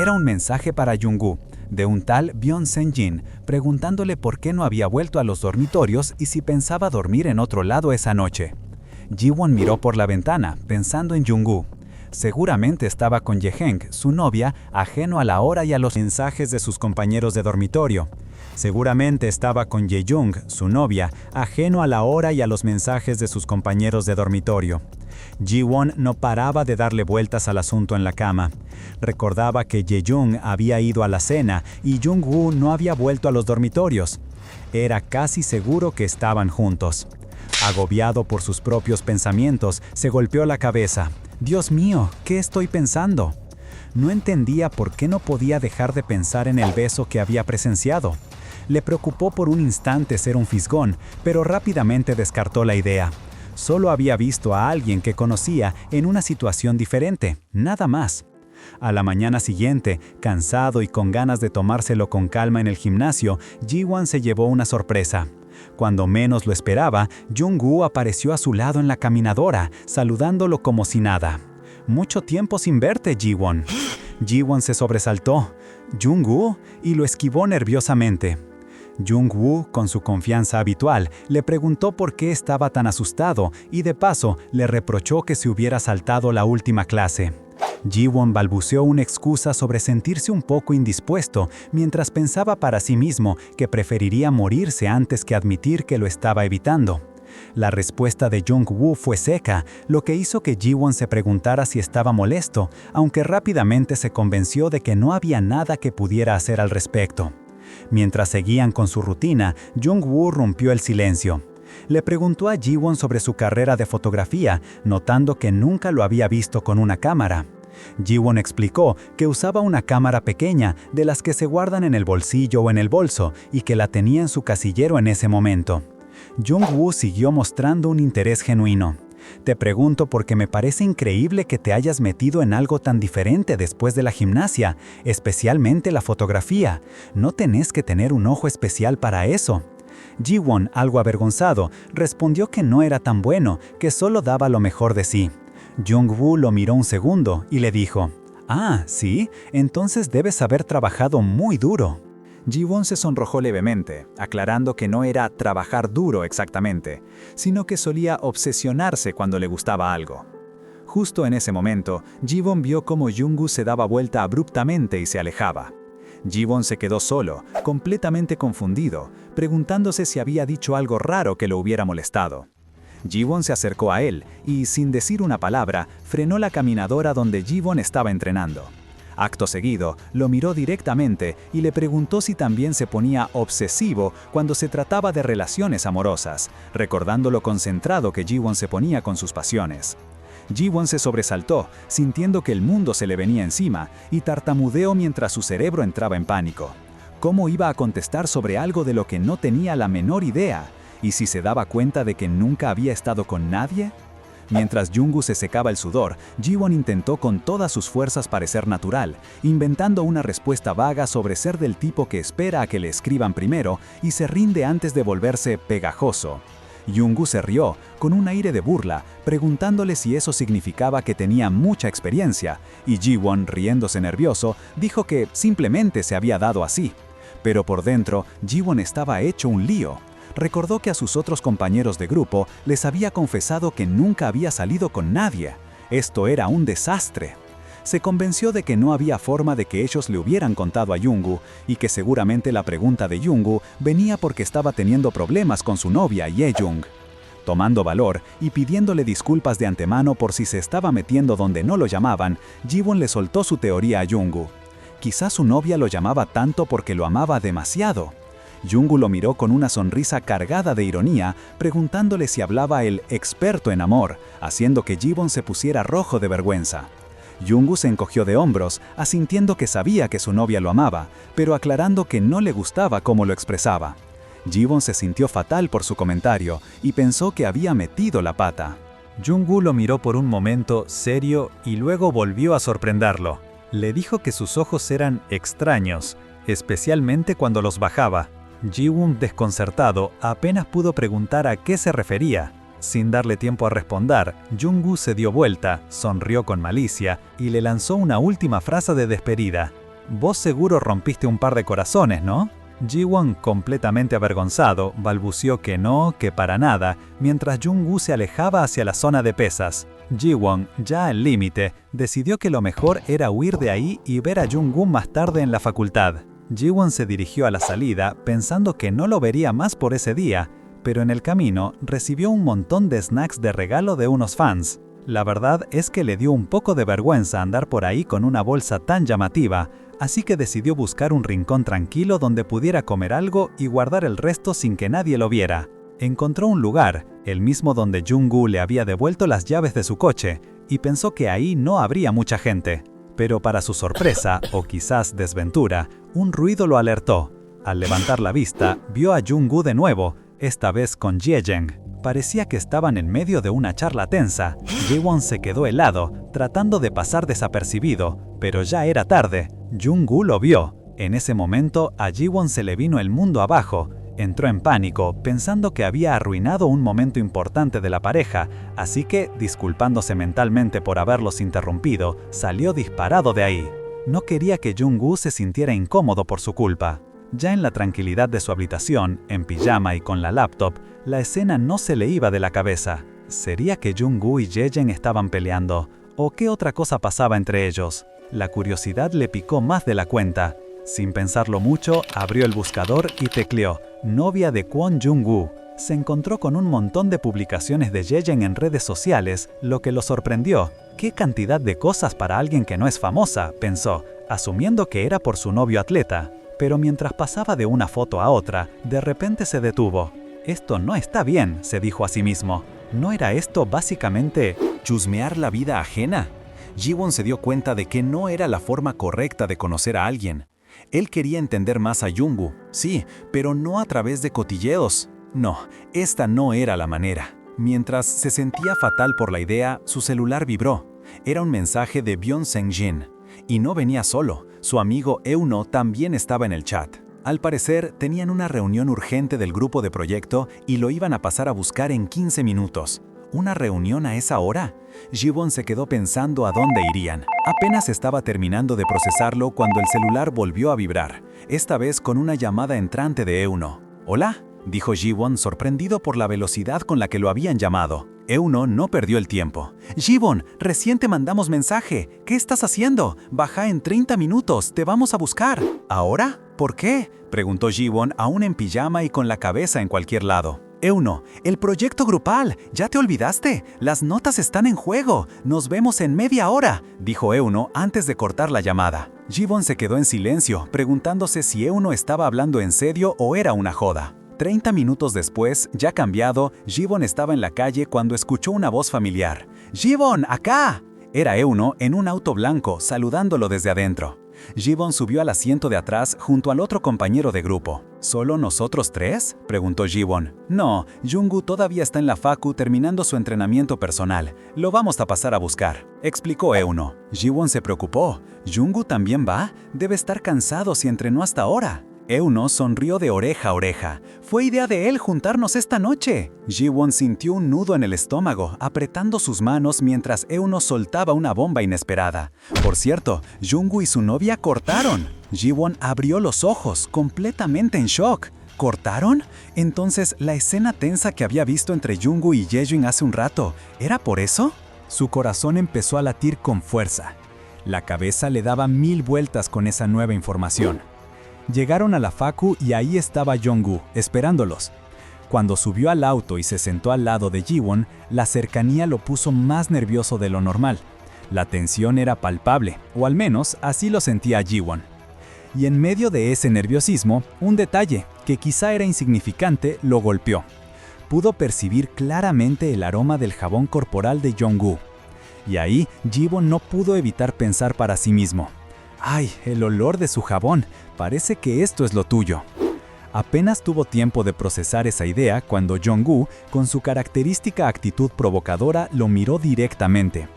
Era un mensaje para Jungwoo, de un tal Byung Sen-jin, preguntándole por qué no había vuelto a los dormitorios y si pensaba dormir en otro lado esa noche. Jiwon miró por la ventana, pensando en Jungwoo. Seguramente estaba con Jaeheng, su novia, ajeno a la hora y a los mensajes de sus compañeros de dormitorio. Seguramente estaba con Jae-jung, su novia, ajeno a la hora y a los mensajes de sus compañeros de dormitorio. Jiwon no paraba de darle vueltas al asunto en la cama. Recordaba que Jae-jung había ido a la cena y Jungwoo no había vuelto a los dormitorios. Era casi seguro que estaban juntos. Agobiado por sus propios pensamientos, se golpeó la cabeza. Dios mío, ¿qué estoy pensando? No entendía por qué no podía dejar de pensar en el beso que había presenciado. Le preocupó por un instante ser un fisgón, pero rápidamente descartó la idea. Solo había visto a alguien que conocía en una situación diferente, nada más. A la mañana siguiente, cansado y con ganas de tomárselo con calma en el gimnasio, Jiwon se llevó una sorpresa. Cuando menos lo esperaba, Jungwoo apareció a su lado en la caminadora, saludándolo como si nada. «Mucho tiempo sin verte, Jiwon». Jiwon se sobresaltó. «¿Jungwoo?», y lo esquivó nerviosamente. Jungwoo, con su confianza habitual, le preguntó por qué estaba tan asustado y de paso le reprochó que se hubiera saltado la última clase. Jiwon balbuceó una excusa sobre sentirse un poco indispuesto, mientras pensaba para sí mismo que preferiría morirse antes que admitir que lo estaba evitando. La respuesta de Jungwoo fue seca, lo que hizo que Jiwon se preguntara si estaba molesto, aunque rápidamente se convenció de que no había nada que pudiera hacer al respecto. Mientras seguían con su rutina, Jungwoo rompió el silencio. Le preguntó a Jiwon sobre su carrera de fotografía, notando que nunca lo había visto con una cámara. Jiwon explicó que usaba una cámara pequeña, de las que se guardan en el bolsillo o en el bolso, y que la tenía en su casillero en ese momento. Jungwoo siguió mostrando un interés genuino. «Te pregunto porque me parece increíble que te hayas metido en algo tan diferente después de la gimnasia, especialmente la fotografía. No tenés que tener un ojo especial para eso». Jiwon, algo avergonzado, respondió que no era tan bueno, que solo daba lo mejor de sí. Jung-woo lo miró un segundo y le dijo, «Ah, ¿sí? Entonces debes haber trabajado muy duro». Ji-won se sonrojó levemente, aclarando que no era trabajar duro exactamente, sino que solía obsesionarse cuando le gustaba algo. Justo en ese momento, Ji-won vio cómo Jung-woo se daba vuelta abruptamente y se alejaba. Ji-won se quedó solo, completamente confundido, preguntándose si había dicho algo raro que lo hubiera molestado. Ji-won se acercó a él y, sin decir una palabra, frenó la caminadora donde Ji-won estaba entrenando. Acto seguido, lo miró directamente y le preguntó si también se ponía obsesivo cuando se trataba de relaciones amorosas, recordando lo concentrado que Ji-won se ponía con sus pasiones. Ji-won se sobresaltó, sintiendo que el mundo se le venía encima, y tartamudeó mientras su cerebro entraba en pánico. ¿Cómo iba a contestar sobre algo de lo que no tenía la menor idea? ¿Y si se daba cuenta de que nunca había estado con nadie? Mientras Jung-woo se secaba el sudor, Ji-won intentó con todas sus fuerzas parecer natural, inventando una respuesta vaga sobre ser del tipo que espera a que le escriban primero y se rinde antes de volverse pegajoso. Jung-woo se rió, con un aire de burla, preguntándole si eso significaba que tenía mucha experiencia, y Ji-won, riéndose nervioso, dijo que simplemente se había dado así. Pero por dentro, Ji-won estaba hecho un lío. Recordó que a sus otros compañeros de grupo les había confesado que nunca había salido con nadie. Esto era un desastre. Se convenció de que no había forma de que ellos le hubieran contado a Jung-woo y que seguramente la pregunta de Jung-woo venía porque estaba teniendo problemas con su novia Ye-jung. Tomando valor y pidiéndole disculpas de antemano por si se estaba metiendo donde no lo llamaban, Ji-won le soltó su teoría a Jung-woo. Quizás su novia lo llamaba tanto porque lo amaba demasiado. Jung-woo lo miró con una sonrisa cargada de ironía, preguntándole si hablaba el experto en amor, haciendo que Ji-won se pusiera rojo de vergüenza. Jung-woo se encogió de hombros, asintiendo que sabía que su novia lo amaba, pero aclarando que no le gustaba cómo lo expresaba. Ji-won se sintió fatal por su comentario y pensó que había metido la pata. Jung-woo lo miró por un momento serio y luego volvió a sorprenderlo. Le dijo que sus ojos eran extraños, especialmente cuando los bajaba. Ji-won, desconcertado, apenas pudo preguntar a qué se refería. Sin darle tiempo a responder, Jung-woo se dio vuelta, sonrió con malicia y le lanzó una última frase de despedida. «Vos seguro rompiste un par de corazones, ¿no?» Ji-won, completamente avergonzado, balbuceó que no, que para nada, mientras Jung-woo se alejaba hacia la zona de pesas. Ji-won, ya al límite, decidió que lo mejor era huir de ahí y ver a Jung-woo más tarde en la facultad. Ji-won se dirigió a la salida pensando que no lo vería más por ese día, pero en el camino recibió un montón de snacks de regalo de unos fans. La verdad es que le dio un poco de vergüenza andar por ahí con una bolsa tan llamativa, así que decidió buscar un rincón tranquilo donde pudiera comer algo y guardar el resto sin que nadie lo viera. Encontró un lugar, el mismo donde Jung-woo le había devuelto las llaves de su coche, y pensó que ahí no habría mucha gente. Pero para su sorpresa, o quizás desventura, un ruido lo alertó. Al levantar la vista, vio a Jung-woo de nuevo, esta vez con Ye-jung. Parecía que estaban en medio de una charla tensa. Ji-won se quedó helado, tratando de pasar desapercibido, pero ya era tarde. Jung-woo lo vio. En ese momento, a Ji-won se le vino el mundo abajo. Entró en pánico, pensando que había arruinado un momento importante de la pareja, así que, disculpándose mentalmente por haberlos interrumpido, salió disparado de ahí. No quería que Jung-woo se sintiera incómodo por su culpa. Ya en la tranquilidad de su habitación, en pijama y con la laptop, la escena no se le iba de la cabeza. ¿Sería que Jung-woo y Ye-jung estaban peleando? ¿O qué otra cosa pasaba entre ellos? La curiosidad le picó más de la cuenta. Sin pensarlo mucho, abrió el buscador y tecleó «novia de Kwon Jung-woo». Se encontró con un montón de publicaciones de Ye-jung en redes sociales, lo que lo sorprendió. «¿Qué cantidad de cosas para alguien que no es famosa?», pensó, asumiendo que era por su novio atleta. Pero mientras pasaba de una foto a otra, de repente se detuvo. «Esto no está bien», se dijo a sí mismo. ¿No era esto básicamente chusmear la vida ajena? Ji-won se dio cuenta de que no era la forma correcta de conocer a alguien. Él quería entender más a Jung-woo, sí, pero no a través de cotilleos. No, esta no era la manera. Mientras se sentía fatal por la idea, su celular vibró. Era un mensaje de Byung Seung-jin. Y no venía solo, su amigo Euno también estaba en el chat. Al parecer, tenían una reunión urgente del grupo de proyecto y lo iban a pasar a buscar en 15 minutos. ¿Una reunión a esa hora? Ji-won se quedó pensando a dónde irían. Apenas estaba terminando de procesarlo cuando el celular volvió a vibrar, esta vez con una llamada entrante de Euno. «Hola», dijo Ji-won sorprendido por la velocidad con la que lo habían llamado. Euno no perdió el tiempo. «Ji-won, recién te mandamos mensaje. ¿Qué estás haciendo? Baja en 30 minutos, te vamos a buscar». ¿Ahora? ¿Por qué?, preguntó Ji-won aún en pijama y con la cabeza en cualquier lado. «Euno, el proyecto grupal, ¿ya te olvidaste? Las notas están en juego. Nos vemos en media hora», dijo Euno antes de cortar la llamada. Ji-won se quedó en silencio, preguntándose si Euno estaba hablando en serio o era una joda. 30 minutos después, ya cambiado, Ji-won estaba en la calle cuando escuchó una voz familiar. «¡Ji-won, acá!». Era Euno en un auto blanco, saludándolo desde adentro. Ji-won subió al asiento de atrás junto al otro compañero de grupo. ¿Solo nosotros tres?, preguntó Ji-won. «No, Jungwoo todavía está en la facu terminando su entrenamiento personal. Lo vamos a pasar a buscar», explicó Euno. Ji-won se preocupó. «¿Jungwoo también va? Debe estar cansado si entrenó hasta ahora». Euno sonrió de oreja a oreja. «Fue idea de él juntarnos esta noche». Ji-won sintió un nudo en el estómago, apretando sus manos mientras Euno soltaba una bomba inesperada. Por cierto, Jungwoo y su novia cortaron. Ji-won abrió los ojos, completamente en shock. ¿Cortaron? Entonces, la escena tensa que había visto entre Jungwoo y Jaejin hace un rato, ¿era por eso? Su corazón empezó a latir con fuerza. La cabeza le daba 1000 vueltas con esa nueva información. Llegaron a la facu y ahí estaba Jungwoo, esperándolos. Cuando subió al auto y se sentó al lado de Ji-won, la cercanía lo puso más nervioso de lo normal. La tensión era palpable, o al menos así lo sentía Ji-won. Y en medio de ese nerviosismo, un detalle, que quizá era insignificante, lo golpeó. Pudo percibir claramente el aroma del jabón corporal de Jungwoo. Y ahí, Ji-won no pudo evitar pensar para sí mismo. «Ay, el olor de su jabón, parece que esto es lo tuyo». Apenas tuvo tiempo de procesar esa idea cuando Jungwoo, con su característica actitud provocadora, lo miró directamente.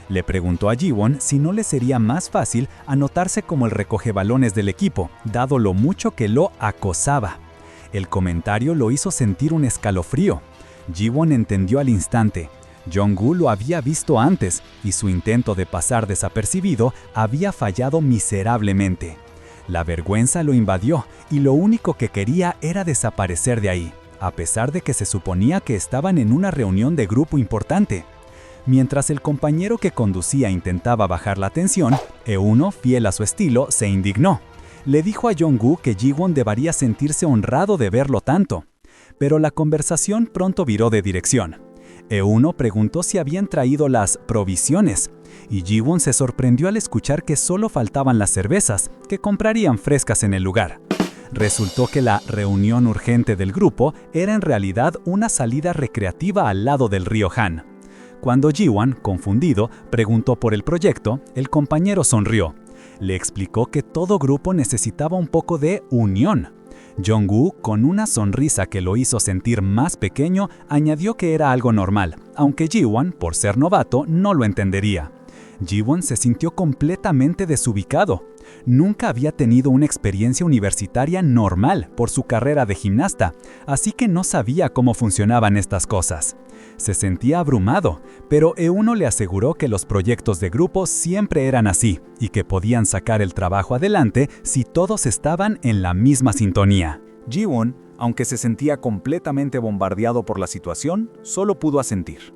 Le preguntó a Ji-won si no le sería más fácil anotarse como el recogebalones del equipo, dado lo mucho que lo acosaba. El comentario lo hizo sentir un escalofrío. Ji-won entendió al instante. Jungwoo lo había visto antes y su intento de pasar desapercibido había fallado miserablemente. La vergüenza lo invadió y lo único que quería era desaparecer de ahí, a pesar de que se suponía que estaban en una reunión de grupo importante. Mientras el compañero que conducía intentaba bajar la tensión, Euno, fiel a su estilo, se indignó. Le dijo a Jungwoo que Ji-won debería sentirse honrado de verlo tanto. Pero la conversación pronto viró de dirección. Euno preguntó si habían traído las provisiones, y Ji-won se sorprendió al escuchar que solo faltaban las cervezas, que comprarían frescas en el lugar. Resultó que la reunión urgente del grupo era en realidad una salida recreativa al lado del río Han. Cuando Ji-won, confundido, preguntó por el proyecto, el compañero sonrió. Le explicó que todo grupo necesitaba un poco de unión. Jungwoo, con una sonrisa que lo hizo sentir más pequeño, añadió que era algo normal, aunque Ji-won, por ser novato, no lo entendería. Ji-won se sintió completamente desubicado. Nunca había tenido una experiencia universitaria normal por su carrera de gimnasta, así que no sabía cómo funcionaban estas cosas. Se sentía abrumado, pero Euno le aseguró que los proyectos de grupo siempre eran así y que podían sacar el trabajo adelante si todos estaban en la misma sintonía. Ji-won, aunque se sentía completamente bombardeado por la situación, solo pudo asentir.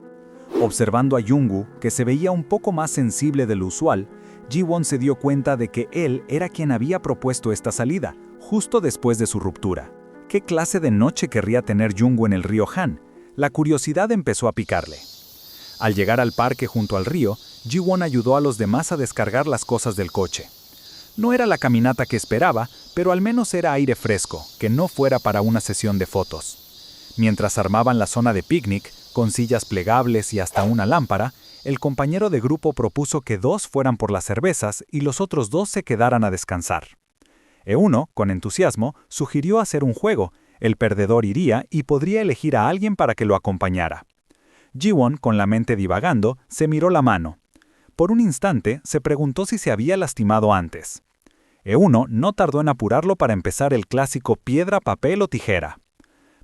Observando a Jungwoo, que se veía un poco más sensible de lo usual, Ji-won se dio cuenta de que él era quien había propuesto esta salida, justo después de su ruptura. ¿Qué clase de noche querría tener Jungwoo en el río Han? La curiosidad empezó a picarle. Al llegar al parque junto al río, Ji-won ayudó a los demás a descargar las cosas del coche. No era la caminata que esperaba, pero al menos era aire fresco, que no fuera para una sesión de fotos. Mientras armaban la zona de picnic, con sillas plegables y hasta una lámpara, el compañero de grupo propuso que 2 fueran por las cervezas y los otros 2 se quedaran a descansar. Euno, con entusiasmo, sugirió hacer un juego. El perdedor iría y podría elegir a alguien para que lo acompañara. Ji-won, con la mente divagando, se miró la mano. Por un instante, se preguntó si se había lastimado antes. Euno no tardó en apurarlo para empezar el clásico piedra, papel o tijera.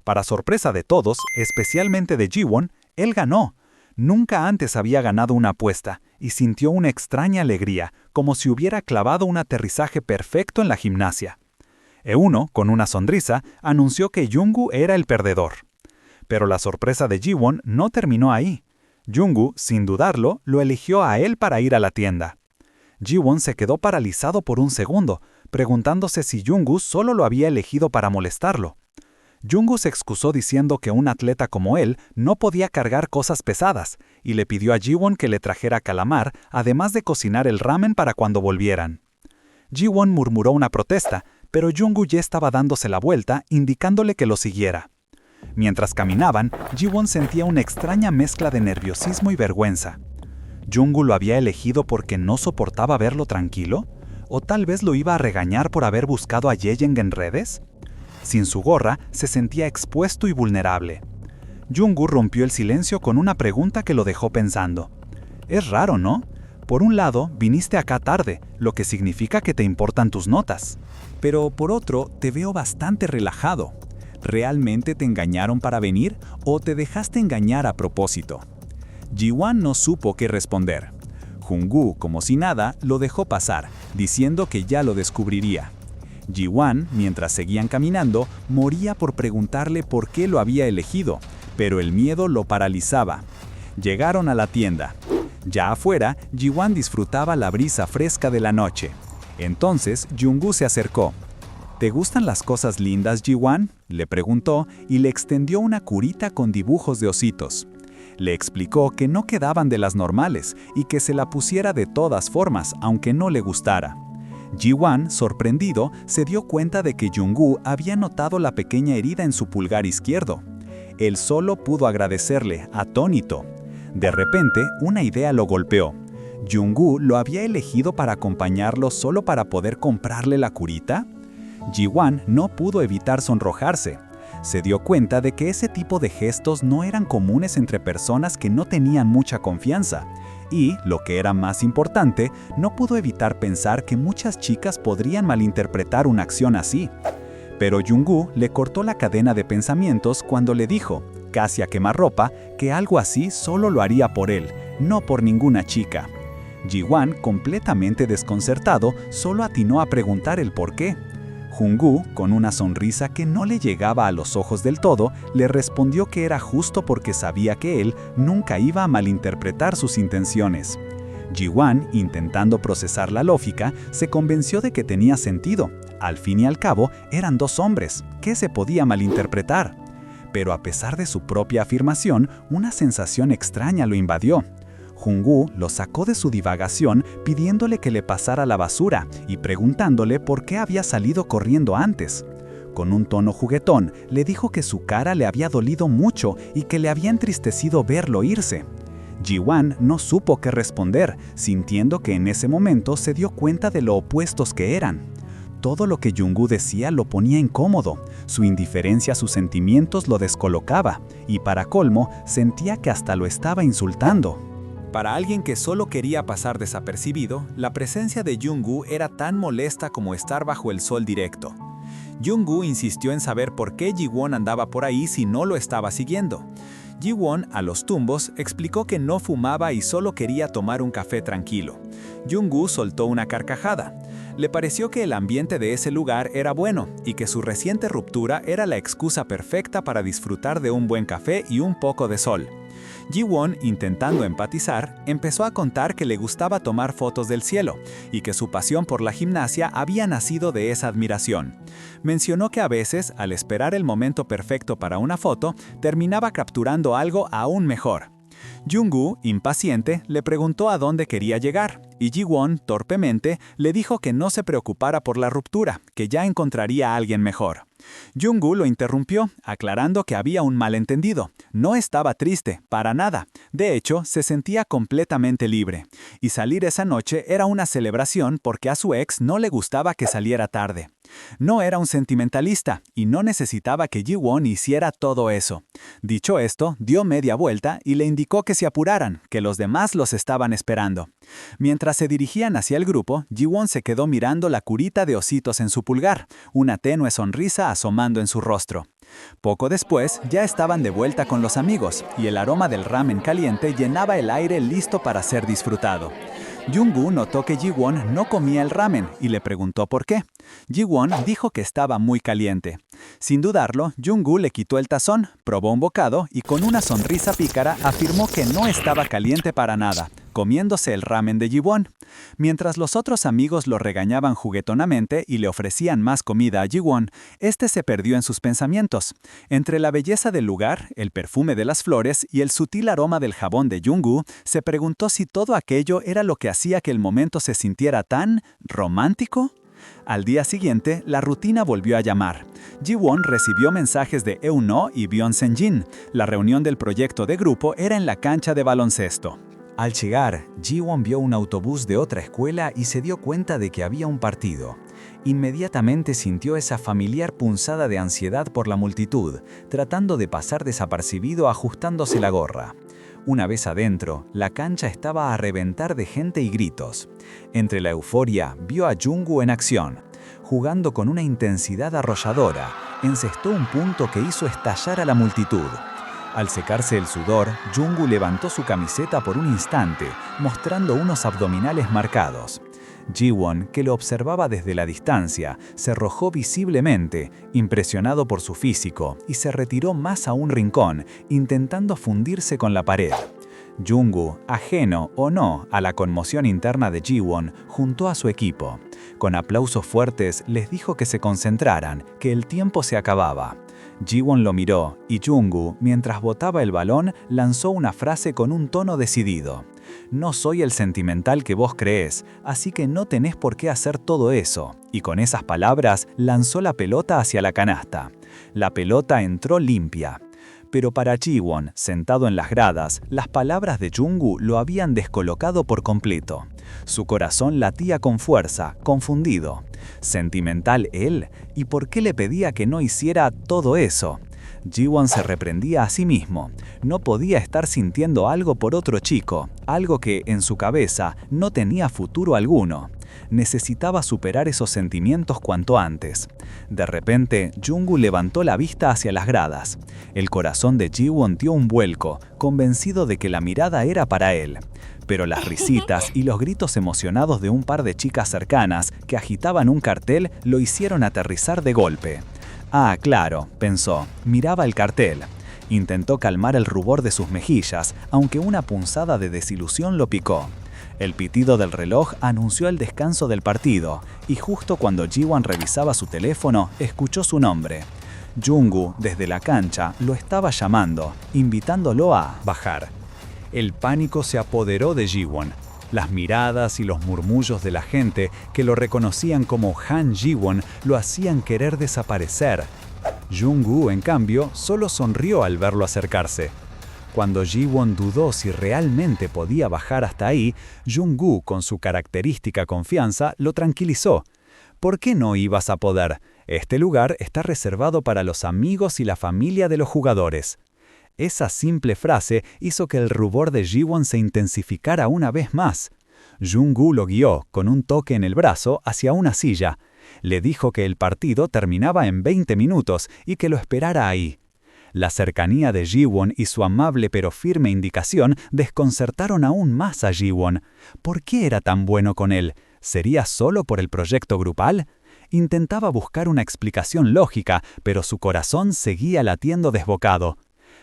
Para sorpresa de todos, especialmente de Ji-won, él ganó. Nunca antes había ganado una apuesta y sintió una extraña alegría, como si hubiera clavado un aterrizaje perfecto en la gimnasia. Euno, con una sonrisa, anunció que Jung-woo era el perdedor. Pero la sorpresa de Ji-won no terminó ahí. Jung-woo, sin dudarlo, lo eligió a él para ir a la tienda. Ji-won se quedó paralizado por un segundo, preguntándose si Jung-woo solo lo había elegido para molestarlo. Jung-woo se excusó diciendo que un atleta como él no podía cargar cosas pesadas y le pidió a Ji-won que le trajera calamar, además de cocinar el ramen para cuando volvieran. Ji-won murmuró una protesta, pero Jung-woo ya estaba dándose la vuelta, indicándole que lo siguiera. Mientras caminaban, Ji-won sentía una extraña mezcla de nerviosismo y vergüenza. ¿Jung-woo lo había elegido porque no soportaba verlo tranquilo? ¿O tal vez lo iba a regañar por haber buscado a Yeyeng en redes? Sin su gorra, se sentía expuesto y vulnerable. Jung-woo rompió el silencio con una pregunta que lo dejó pensando. Es raro, ¿no? Por un lado, viniste acá tarde, lo que significa que te importan tus notas. Pero por otro, te veo bastante relajado. ¿Realmente te engañaron para venir o te dejaste engañar a propósito? Ji-won no supo qué responder. Jung-woo, como si nada, lo dejó pasar, diciendo que ya lo descubriría. Ji-won, mientras seguían caminando, moría por preguntarle por qué lo había elegido, pero el miedo lo paralizaba. Llegaron a la tienda. Ya afuera, Ji-won disfrutaba la brisa fresca de la noche. Entonces, Jung-woo se acercó. ¿Te gustan las cosas lindas, Ji-won?, le preguntó y le extendió una curita con dibujos de ositos. Le explicó que no quedaban de las normales y que se la pusiera de todas formas, aunque no le gustara. Ji-won, sorprendido, se dio cuenta de que Jung-woo había notado la pequeña herida en su pulgar izquierdo. Él solo pudo agradecerle, atónito. De repente, una idea lo golpeó. ¿Jung-woo lo había elegido para acompañarlo solo para poder comprarle la curita? Ji-won no pudo evitar sonrojarse. Se dio cuenta de que ese tipo de gestos no eran comunes entre personas que no tenían mucha confianza. Y, lo que era más importante, no pudo evitar pensar que muchas chicas podrían malinterpretar una acción así. Pero Jung-woo le cortó la cadena de pensamientos cuando le dijo, casi a quemarropa, que algo así solo lo haría por él, no por ninguna chica. Ji-won, completamente desconcertado, solo atinó a preguntar el por qué. Jung-woo, con una sonrisa que no le llegaba a los ojos del todo, le respondió que era justo porque sabía que él nunca iba a malinterpretar sus intenciones. Ji-won, intentando procesar la lógica, se convenció de que tenía sentido. Al fin y al cabo, eran dos hombres. ¿Qué se podía malinterpretar? Pero a pesar de su propia afirmación, una sensación extraña lo invadió. Jung-woo lo sacó de su divagación pidiéndole que le pasara la basura y preguntándole por qué había salido corriendo antes. Con un tono juguetón, le dijo que su cara le había dolido mucho y que le había entristecido verlo irse. Ji-won no supo qué responder, sintiendo que en ese momento se dio cuenta de lo opuestos que eran. Todo lo que Jung-woo decía lo ponía incómodo, su indiferencia a sus sentimientos lo descolocaba, y para colmo, sentía que hasta lo estaba insultando. Para alguien que solo quería pasar desapercibido, la presencia de Jung-woo era tan molesta como estar bajo el sol directo. Jung-woo insistió en saber por qué Ji-won andaba por ahí si no lo estaba siguiendo. Ji-won, a los tumbos, explicó que no fumaba y solo quería tomar un café tranquilo. Jung-woo soltó una carcajada. Le pareció que el ambiente de ese lugar era bueno y que su reciente ruptura era la excusa perfecta para disfrutar de un buen café y un poco de sol. Ji-won, intentando empatizar, empezó a contar que le gustaba tomar fotos del cielo y que su pasión por la gimnasia había nacido de esa admiración. Mencionó que a veces, al esperar el momento perfecto para una foto, terminaba capturando algo aún mejor. Jung-woo, impaciente, le preguntó a dónde quería llegar, y Ji-won, torpemente, le dijo que no se preocupara por la ruptura, que ya encontraría a alguien mejor. Jung-woo lo interrumpió, aclarando que había un malentendido. No estaba triste, para nada. De hecho, se sentía completamente libre. Y salir esa noche era una celebración porque a su ex no le gustaba que saliera tarde. No era un sentimentalista y no necesitaba que Ji-won hiciera todo eso. Dicho esto, dio media vuelta y le indicó que se apuraran, que los demás los estaban esperando. Mientras se dirigían hacia el grupo, Ji-won se quedó mirando la curita de ositos en su pulgar, una tenue sonrisa asomando en su rostro. Poco después, ya estaban de vuelta con los amigos, y el aroma del ramen caliente llenaba el aire listo para ser disfrutado. Jung-woo notó que Ji-won no comía el ramen y le preguntó por qué. Ji-won dijo que estaba muy caliente. Sin dudarlo, Jung-woo le quitó el tazón, probó un bocado y con una sonrisa pícara afirmó que no estaba caliente para nada, comiéndose el ramen de Ji-won. Mientras los otros amigos lo regañaban juguetonamente y le ofrecían más comida a Ji-won, este se perdió en sus pensamientos. Entre la belleza del lugar, el perfume de las flores y el sutil aroma del jabón de Jung-woo, se preguntó si todo aquello era lo que hacía que el momento se sintiera tan romántico. Al día siguiente, la rutina volvió a llamar. Ji-won recibió mensajes de Eun-no y Byeon-seung-jin. La reunión del proyecto de grupo era en la cancha de baloncesto. Al llegar, Ji-won vio un autobús de otra escuela y se dio cuenta de que había un partido. Inmediatamente sintió esa familiar punzada de ansiedad por la multitud, tratando de pasar desapercibido ajustándose la gorra. Una vez adentro, la cancha estaba a reventar de gente y gritos. Entre la euforia, vio a Jung-woo en acción. Jugando con una intensidad arrolladora, encestó un punto que hizo estallar a la multitud. Al secarse el sudor, Jung-woo levantó su camiseta por un instante, mostrando unos abdominales marcados. Ji-won, que lo observaba desde la distancia, se arrojó visiblemente, impresionado por su físico, y se retiró más a un rincón, intentando fundirse con la pared. Jung-woo, ajeno o no a la conmoción interna de Ji-won, juntó a su equipo. Con aplausos fuertes les dijo que se concentraran, que el tiempo se acababa. Ji-won lo miró y Jung-woo, mientras botaba el balón, lanzó una frase con un tono decidido. «No soy el sentimental que vos creés, así que no tenés por qué hacer todo eso». Y con esas palabras lanzó la pelota hacia la canasta. La pelota entró limpia. Pero para Ji-won, sentado en las gradas, las palabras de Jung-woo lo habían descolocado por completo. Su corazón latía con fuerza, confundido. ¿Sentimental él? ¿Y por qué le pedía que no hiciera todo eso? Ji-won se reprendía a sí mismo. No podía estar sintiendo algo por otro chico, algo que, en su cabeza, no tenía futuro alguno. Necesitaba superar esos sentimientos cuanto antes. De repente, Jung-woo levantó la vista hacia las gradas. El corazón de Ji-won dio un vuelco, convencido de que la mirada era para él. Pero las risitas y los gritos emocionados de un par de chicas cercanas que agitaban un cartel lo hicieron aterrizar de golpe. Ah, claro, pensó, miraba el cartel. Intentó calmar el rubor de sus mejillas, aunque una punzada de desilusión lo picó. El pitido del reloj anunció el descanso del partido, y justo cuando Ji-won revisaba su teléfono, escuchó su nombre. Jung-woo, desde la cancha, lo estaba llamando, invitándolo a bajar. El pánico se apoderó de Ji-won. Las miradas y los murmullos de la gente que lo reconocían como Han Ji-won lo hacían querer desaparecer. Jung-woo, en cambio, solo sonrió al verlo acercarse. Cuando Ji-won dudó si realmente podía bajar hasta ahí, Jung-woo, con su característica confianza, lo tranquilizó. ¿Por qué no ibas a poder? Este lugar está reservado para los amigos y la familia de los jugadores. Esa simple frase hizo que el rubor de Ji-won se intensificara una vez más. Jung-woo lo guió, con un toque en el brazo, hacia una silla. Le dijo que el partido terminaba en 20 minutos y que lo esperara ahí. La cercanía de Ji-won y su amable pero firme indicación desconcertaron aún más a Ji-won. ¿Por qué era tan bueno con él? ¿Sería solo por el proyecto grupal? Intentaba buscar una explicación lógica, pero su corazón seguía latiendo desbocado.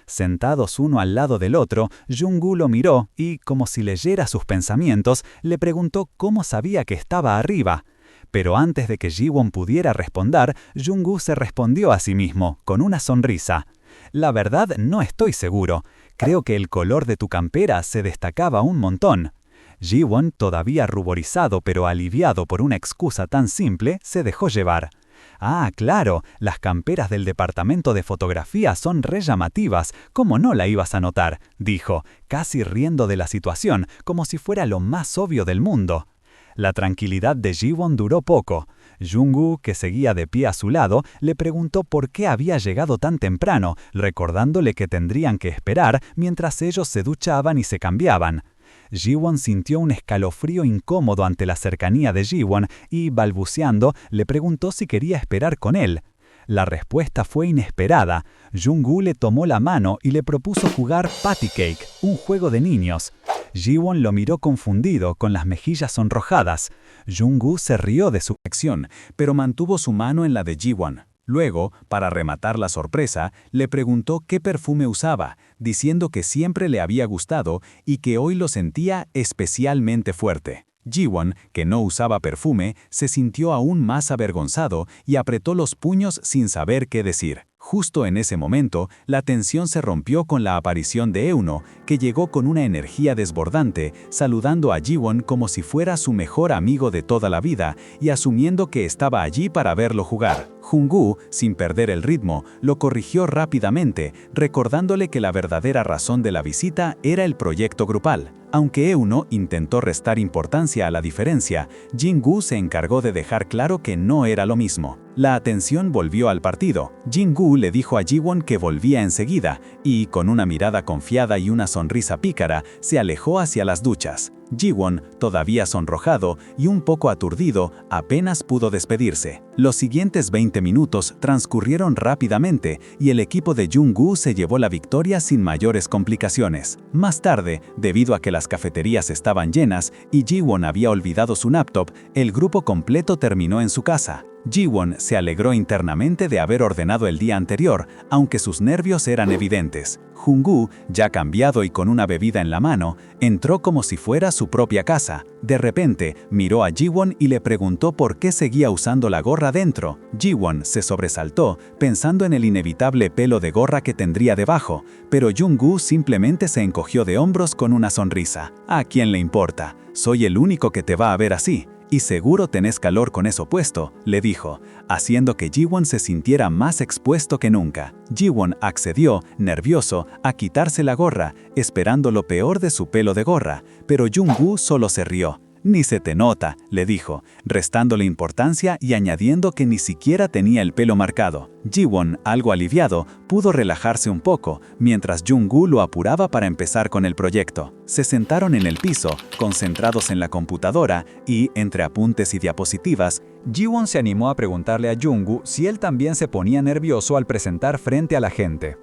Sentados uno al lado del otro, Jung-woo lo miró y, como si leyera sus pensamientos, le preguntó cómo sabía que estaba arriba. Pero antes de que Ji-won pudiera responder, Jung-woo se respondió a sí mismo, con una sonrisa. «La verdad, no estoy seguro. Creo que el color de tu campera se destacaba un montón». Ji-won, todavía ruborizado pero aliviado por una excusa tan simple, se dejó llevar. «Ah, claro, las camperas del departamento de fotografía son re llamativas, ¿cómo no la ibas a notar?», dijo, casi riendo de la situación, como si fuera lo más obvio del mundo. La tranquilidad de Ji-won duró poco. Jung-woo, que seguía de pie a su lado, le preguntó por qué había llegado tan temprano, recordándole que tendrían que esperar mientras ellos se duchaban y se cambiaban. Ji-won sintió un escalofrío incómodo ante la cercanía de Ji-won y, balbuceando, le preguntó si quería esperar con él. La respuesta fue inesperada. Jung-woo le tomó la mano y le propuso jugar Patty Cake, un juego de niños. Ji-won lo miró confundido, con las mejillas sonrojadas. Jung-woo se rió de su acción, pero mantuvo su mano en la de Ji-won. Luego, para rematar la sorpresa, le preguntó qué perfume usaba, diciendo que siempre le había gustado y que hoy lo sentía especialmente fuerte. Ji-won, que no usaba perfume, se sintió aún más avergonzado y apretó los puños sin saber qué decir. Justo en ese momento, la tensión se rompió con la aparición de Euno, que llegó con una energía desbordante, saludando a Ji-won como si fuera su mejor amigo de toda la vida y asumiendo que estaba allí para verlo jugar. Jung-woo, sin perder el ritmo, lo corrigió rápidamente, recordándole que la verdadera razón de la visita era el proyecto grupal. Aunque Euno intentó restar importancia a la diferencia, Jin-woo se encargó de dejar claro que no era lo mismo. La atención volvió al partido. Jin-woo le dijo a Ji-won que volvía enseguida y, con una mirada confiada y una sonrisa pícara, se alejó hacia las duchas. Ji-won, todavía sonrojado y un poco aturdido, apenas pudo despedirse. Los siguientes 20 minutos transcurrieron rápidamente y el equipo de Jung-woo se llevó la victoria sin mayores complicaciones. Más tarde, debido a que las cafeterías estaban llenas y Ji-won había olvidado su laptop, el grupo completo terminó en su casa. Ji-won se alegró internamente de haber ordenado el día anterior, aunque sus nervios eran evidentes. Jung-woo, ya cambiado y con una bebida en la mano, entró como si fuera su propia casa. De repente, miró a Ji-won y le preguntó por qué seguía usando la gorra dentro. Ji-won se sobresaltó, pensando en el inevitable pelo de gorra que tendría debajo, pero Jung-woo simplemente se encogió de hombros con una sonrisa. ¿A quién le importa? Soy el único que te va a ver así. Y seguro tenés calor con eso puesto, le dijo, haciendo que Ji-won se sintiera más expuesto que nunca. Ji-won accedió, nervioso, a quitarse la gorra, esperando lo peor de su pelo de gorra, pero Jung-woo solo se rió. Ni se te nota, le dijo, restándole importancia y añadiendo que ni siquiera tenía el pelo marcado. Ji-won, algo aliviado, pudo relajarse un poco, mientras Jung-woo lo apuraba para empezar con el proyecto. Se sentaron en el piso, concentrados en la computadora, y, entre apuntes y diapositivas, Ji-won se animó a preguntarle a Jung-woo si él también se ponía nervioso al presentar frente a la gente.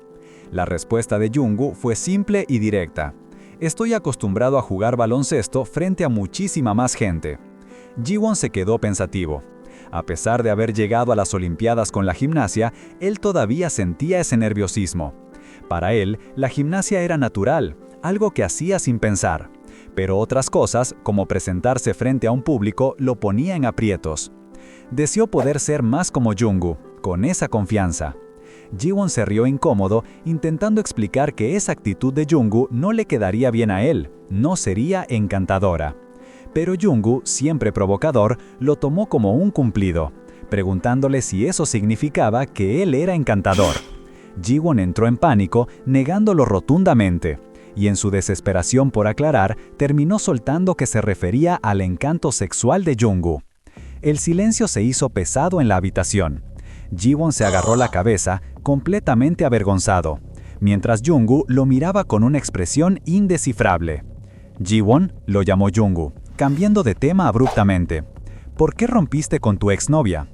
La respuesta de Jung-woo fue simple y directa. Estoy acostumbrado a jugar baloncesto frente a muchísima más gente. Ji-won se quedó pensativo. A pesar de haber llegado a las Olimpiadas con la gimnasia, él todavía sentía ese nerviosismo. Para él, la gimnasia era natural, algo que hacía sin pensar. Pero otras cosas, como presentarse frente a un público, lo ponía en aprietos. Deseó poder ser más como Jung-woo, con esa confianza. Ji-won se rió incómodo, intentando explicar que esa actitud de Jung-woo no le quedaría bien a él, no sería encantadora. Pero Jung-woo, siempre provocador, lo tomó como un cumplido, preguntándole si eso significaba que él era encantador. Ji-won entró en pánico, negándolo rotundamente, y en su desesperación por aclarar, terminó soltando que se refería al encanto sexual de Jung-woo. El silencio se hizo pesado en la habitación. Ji-won se agarró la cabeza, completamente avergonzado, mientras Jung-woo lo miraba con una expresión indescifrable. Ji-won, lo llamó Jung-woo, cambiando de tema abruptamente. ¿Por qué rompiste con tu exnovia?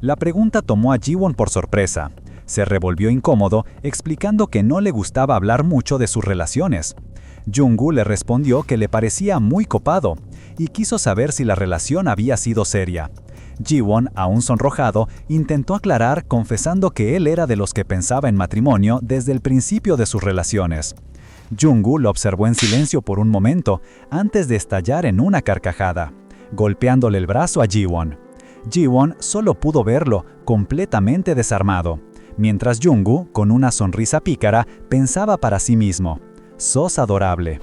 La pregunta tomó a Ji-won por sorpresa. Se revolvió incómodo, explicando que no le gustaba hablar mucho de sus relaciones. Jung-woo le respondió que le parecía muy copado, y quiso saber si la relación había sido seria. Ji-won, aún sonrojado, intentó aclarar confesando que él era de los que pensaba en matrimonio desde el principio de sus relaciones. Jung-woo lo observó en silencio por un momento, antes de estallar en una carcajada, golpeándole el brazo a Ji-won. Ji-won solo pudo verlo, completamente desarmado, mientras Jung-woo, con una sonrisa pícara, pensaba para sí mismo: «Sos adorable».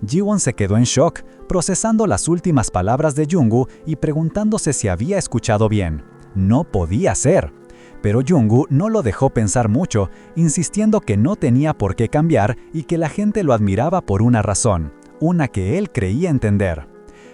Ji-won se quedó en shock, procesando las últimas palabras de Jung-woo y preguntándose si había escuchado bien. No podía ser. Pero Jung-woo no lo dejó pensar mucho, insistiendo que no tenía por qué cambiar y que la gente lo admiraba por una razón, una que él creía entender.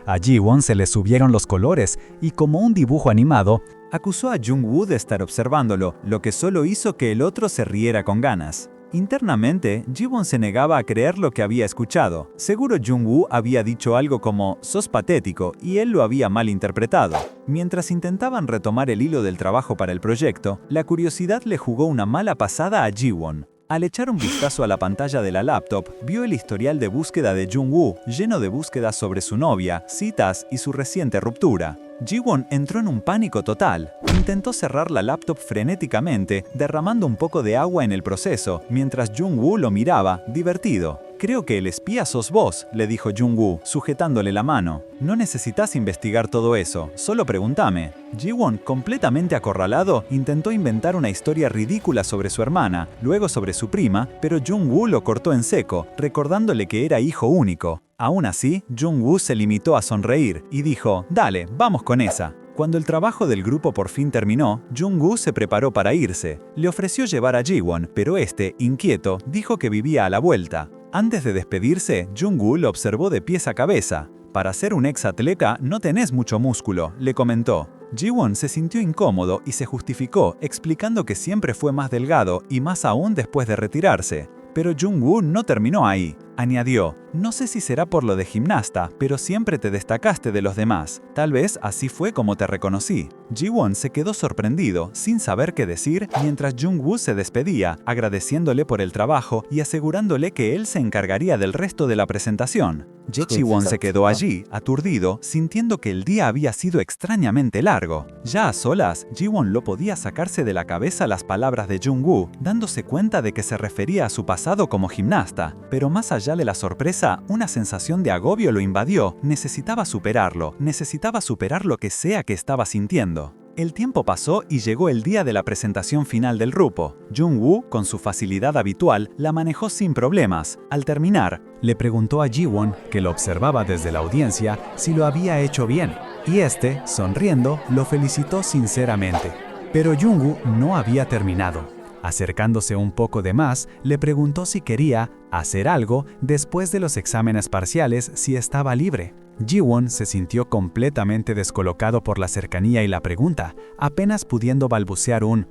A Ji-won se le subieron los colores y, como un dibujo animado, acusó a Jung-woo de estar observándolo, lo que solo hizo que el otro se riera con ganas. Internamente, Jiwon se negaba a creer lo que había escuchado. Seguro Jungwoo había dicho algo como «sos patético» y él lo había malinterpretado. Mientras intentaban retomar el hilo del trabajo para el proyecto, la curiosidad le jugó una mala pasada a Jiwon. Al echar un vistazo a la pantalla de la laptop, vio el historial de búsqueda de Jungwoo, lleno de búsquedas sobre su novia, citas y su reciente ruptura. Jiwon entró en un pánico total. Intentó cerrar la laptop frenéticamente, derramando un poco de agua en el proceso, mientras Jungwoo lo miraba, divertido. «Creo que el espía sos vos», le dijo Jungwoo, sujetándole la mano. «No necesitas investigar todo eso, solo pregúntame». Jiwon, completamente acorralado, intentó inventar una historia ridícula sobre su hermana, luego sobre su prima, pero Jungwoo lo cortó en seco, recordándole que era hijo único. Aún así, Jungwoo se limitó a sonreír y dijo, «Dale, vamos con esa». Cuando el trabajo del grupo por fin terminó, Jungwoo se preparó para irse. Le ofreció llevar a Jiwon, pero este, inquieto, dijo que vivía a la vuelta. Antes de despedirse, Jungwoo lo observó de pies a cabeza. «Para ser un ex-atleta no tenés mucho músculo», le comentó. Jiwon se sintió incómodo y se justificó, explicando que siempre fue más delgado y más aún después de retirarse. Pero Jungwoo no terminó ahí. Añadió, «No sé si será por lo de gimnasta, pero siempre te destacaste de los demás. Tal vez así fue como te reconocí». Jiwon se quedó sorprendido, sin saber qué decir, mientras Jungwoo se despedía, agradeciéndole por el trabajo y asegurándole que él se encargaría del resto de la presentación. Jiwon se quedó allí, aturdido, sintiendo que el día había sido extrañamente largo. Ya a solas, Jiwon no podía sacarse de la cabeza las palabras de Jungwoo, dándose cuenta de que se refería a su pasado como gimnasta. Pero más allá de la sorpresa, una sensación de agobio lo invadió. Necesitaba superar lo que sea que estaba sintiendo. El tiempo pasó y llegó el día de la presentación final del grupo. Jungwoo, con su facilidad habitual, la manejó sin problemas. Al terminar, le preguntó a Jiwon, que lo observaba desde la audiencia, si lo había hecho bien. Y este, sonriendo, lo felicitó sinceramente. Pero Jungwoo no había terminado. Acercándose un poco de más, le preguntó si quería hacer algo después de los exámenes parciales si estaba libre. Jiwon se sintió completamente descolocado por la cercanía y la pregunta, apenas pudiendo balbucear un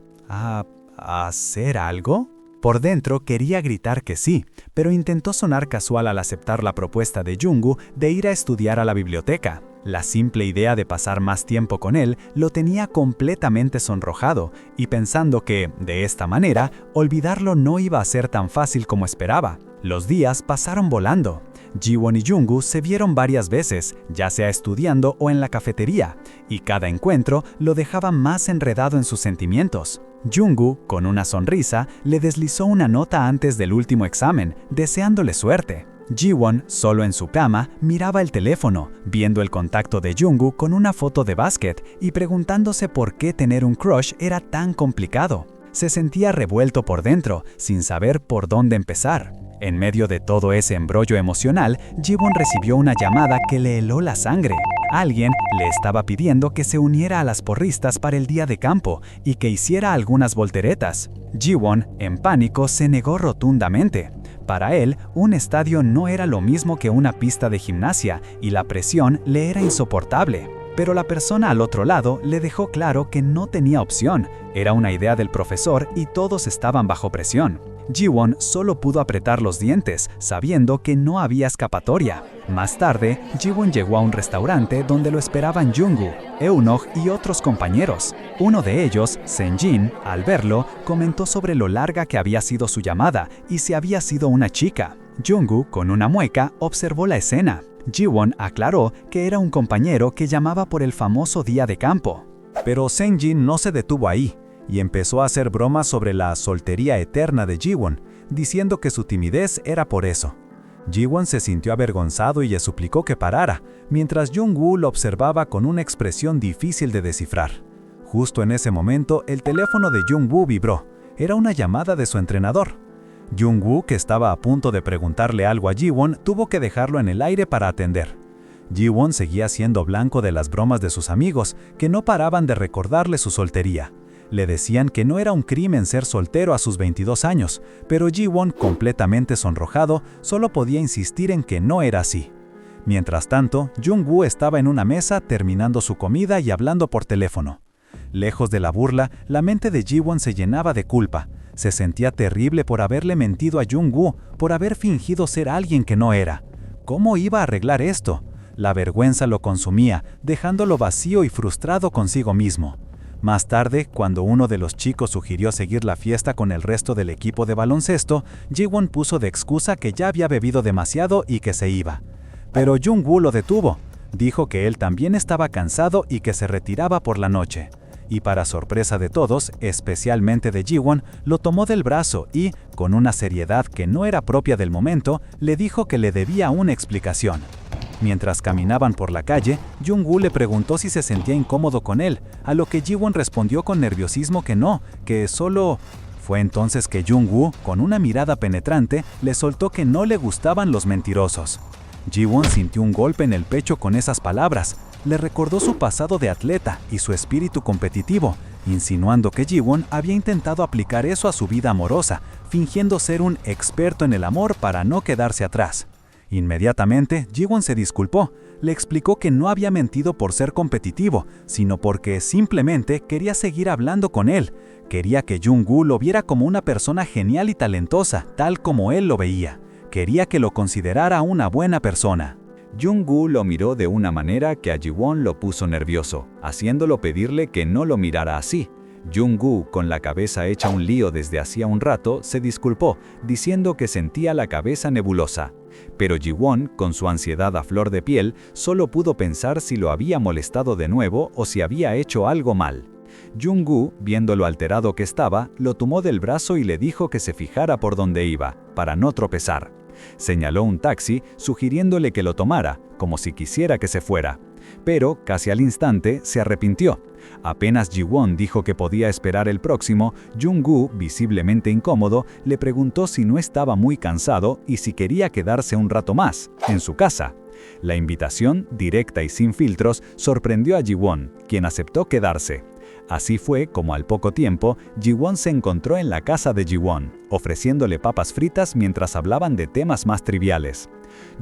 ¿hacer algo? Por dentro quería gritar que sí, pero intentó sonar casual al aceptar la propuesta de Jungwoo de ir a estudiar a la biblioteca. La simple idea de pasar más tiempo con él lo tenía completamente sonrojado y pensando que, de esta manera, olvidarlo no iba a ser tan fácil como esperaba. Los días pasaron volando. Jiwon y Jungwoo se vieron varias veces, ya sea estudiando o en la cafetería, y cada encuentro lo dejaba más enredado en sus sentimientos. Jungwoo, con una sonrisa, le deslizó una nota antes del último examen, deseándole suerte. Jiwon, solo en su cama, miraba el teléfono, viendo el contacto de Jungwoo con una foto de básquet y preguntándose por qué tener un crush era tan complicado. Se sentía revuelto por dentro, sin saber por dónde empezar. En medio de todo ese embrollo emocional, Jiwon recibió una llamada que le heló la sangre. Alguien le estaba pidiendo que se uniera a las porristas para el día de campo y que hiciera algunas volteretas. Jiwon, en pánico, se negó rotundamente. Para él, un estadio no era lo mismo que una pista de gimnasia y la presión le era insoportable. Pero la persona al otro lado le dejó claro que no tenía opción. Era una idea del profesor y todos estaban bajo presión. Jiwon solo pudo apretar los dientes, sabiendo que no había escapatoria. Más tarde, Jiwon llegó a un restaurante donde lo esperaban Jungwoo, Eunoj y otros compañeros. Uno de ellos, Senjin, al verlo, comentó sobre lo larga que había sido su llamada y si había sido una chica. Jungwoo, con una mueca, observó la escena. Jiwon aclaró que era un compañero que llamaba por el famoso día de campo. Pero Senjin no se detuvo ahí y empezó a hacer bromas sobre la soltería eterna de Jiwon, diciendo que su timidez era por eso. Jiwon se sintió avergonzado y le suplicó que parara, mientras Jungwoo lo observaba con una expresión difícil de descifrar. Justo en ese momento, el teléfono de Jungwoo vibró. Era una llamada de su entrenador. Jungwoo, que estaba a punto de preguntarle algo a Jiwon, tuvo que dejarlo en el aire para atender. Jiwon seguía siendo blanco de las bromas de sus amigos, que no paraban de recordarle su soltería. Le decían que no era un crimen ser soltero a sus 22 años, pero Jiwon, completamente sonrojado, solo podía insistir en que no era así. Mientras tanto, Jungwoo estaba en una mesa terminando su comida y hablando por teléfono. Lejos de la burla, la mente de Jiwon se llenaba de culpa. Se sentía terrible por haberle mentido a Jung-woo, por haber fingido ser alguien que no era. ¿Cómo iba a arreglar esto? La vergüenza lo consumía, dejándolo vacío y frustrado consigo mismo. Más tarde, cuando uno de los chicos sugirió seguir la fiesta con el resto del equipo de baloncesto, Ji-won puso de excusa que ya había bebido demasiado y que se iba. Pero Jung-woo lo detuvo. Dijo que él también estaba cansado y que se retiraba por la noche. Y para sorpresa de todos, especialmente de Ji-won, lo tomó del brazo y, con una seriedad que no era propia del momento, le dijo que le debía una explicación. Mientras caminaban por la calle, Jung-woo le preguntó si se sentía incómodo con él, a lo que Ji-won respondió con nerviosismo que no, que solo... Fue entonces que Jung-woo, con una mirada penetrante, le soltó que no le gustaban los mentirosos. Ji-won sintió un golpe en el pecho con esas palabras. Le recordó su pasado de atleta y su espíritu competitivo, insinuando que Ji-won había intentado aplicar eso a su vida amorosa, fingiendo ser un experto en el amor para no quedarse atrás. Inmediatamente, Ji-won se disculpó. Le explicó que no había mentido por ser competitivo, sino porque simplemente quería seguir hablando con él. Quería que Jung-woo lo viera como una persona genial y talentosa, tal como él lo veía. Quería que lo considerara una buena persona. Jung-woo lo miró de una manera que a Ji-won lo puso nervioso, haciéndolo pedirle que no lo mirara así. Jung-woo, con la cabeza hecha un lío desde hacía un rato, se disculpó, diciendo que sentía la cabeza nebulosa. Pero Ji-won, con su ansiedad a flor de piel, solo pudo pensar si lo había molestado de nuevo o si había hecho algo mal. Jung-woo, viendo lo alterado que estaba, lo tomó del brazo y le dijo que se fijara por dónde iba, para no tropezar. Señaló un taxi, sugiriéndole que lo tomara, como si quisiera que se fuera. Pero, casi al instante, se arrepintió. Apenas Ji-won dijo que podía esperar el próximo, Jung-woo, visiblemente incómodo, le preguntó si no estaba muy cansado y si quería quedarse un rato más, en su casa. La invitación, directa y sin filtros, sorprendió a Ji-won, quien aceptó quedarse. Así fue como al poco tiempo, Ji-won se encontró en la casa de Ji-won, ofreciéndole papas fritas mientras hablaban de temas más triviales.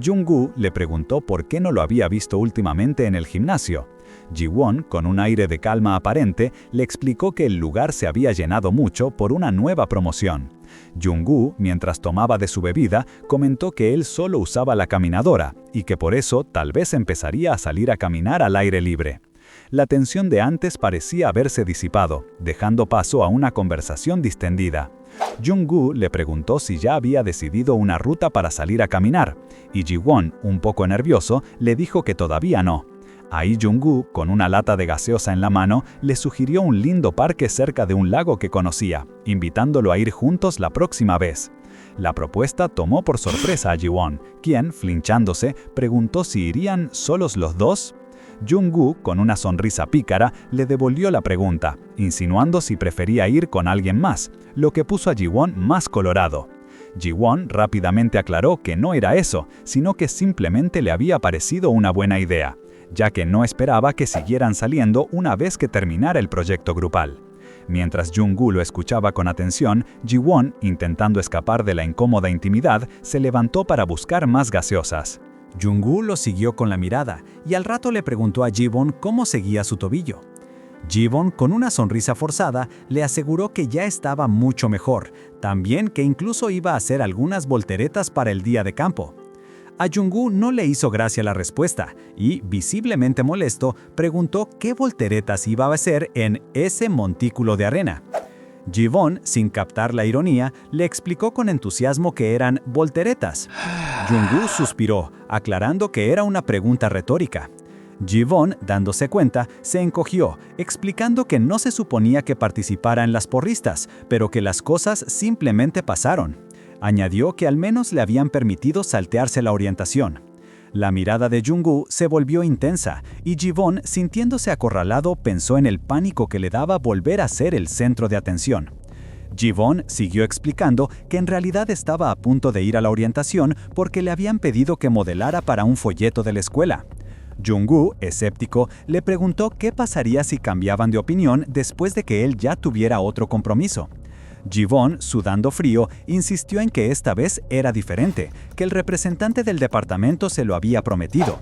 Jung-woo le preguntó por qué no lo había visto últimamente en el gimnasio. Ji-won, con un aire de calma aparente, le explicó que el lugar se había llenado mucho por una nueva promoción. Jung-woo, mientras tomaba de su bebida, comentó que él solo usaba la caminadora y que por eso tal vez empezaría a salir a caminar al aire libre. La tensión de antes parecía haberse disipado, dejando paso a una conversación distendida. Jung-woo le preguntó si ya había decidido una ruta para salir a caminar, y Ji-won, un poco nervioso, le dijo que todavía no. Ahí Jung-woo, con una lata de gaseosa en la mano, le sugirió un lindo parque cerca de un lago que conocía, invitándolo a ir juntos la próxima vez. La propuesta tomó por sorpresa a Ji-won, quien, flinchándose, preguntó si irían solos los dos. Jung-woo, con una sonrisa pícara, le devolvió la pregunta, insinuando si prefería ir con alguien más, lo que puso a Ji-won más colorado. Ji-won rápidamente aclaró que no era eso, sino que simplemente le había parecido una buena idea, ya que no esperaba que siguieran saliendo una vez que terminara el proyecto grupal. Mientras Jung-woo lo escuchaba con atención, Ji-won, intentando escapar de la incómoda intimidad, se levantó para buscar más gaseosas. Jung-woo lo siguió con la mirada y al rato le preguntó a Ji-won cómo seguía su tobillo. Ji-won, con una sonrisa forzada, le aseguró que ya estaba mucho mejor, también que incluso iba a hacer algunas volteretas para el día de campo. A Jung-woo no le hizo gracia la respuesta y, visiblemente molesto, preguntó qué volteretas iba a hacer en ese montículo de arena. Ji-won, sin captar la ironía, le explicó con entusiasmo que eran volteretas. Jung-woo suspiró, aclarando que era una pregunta retórica. Ji-won, dándose cuenta, se encogió, explicando que no se suponía que participara en las porristas, pero que las cosas simplemente pasaron. Añadió que al menos le habían permitido saltearse la orientación. La mirada de Jung-woo se volvió intensa y Ji-won, sintiéndose acorralado, pensó en el pánico que le daba volver a ser el centro de atención. Ji-won siguió explicando que en realidad estaba a punto de ir a la orientación porque le habían pedido que modelara para un folleto de la escuela. Jung-woo, escéptico, le preguntó qué pasaría si cambiaban de opinión después de que él ya tuviera otro compromiso. Ji-won, sudando frío, insistió en que esta vez era diferente, que el representante del departamento se lo había prometido.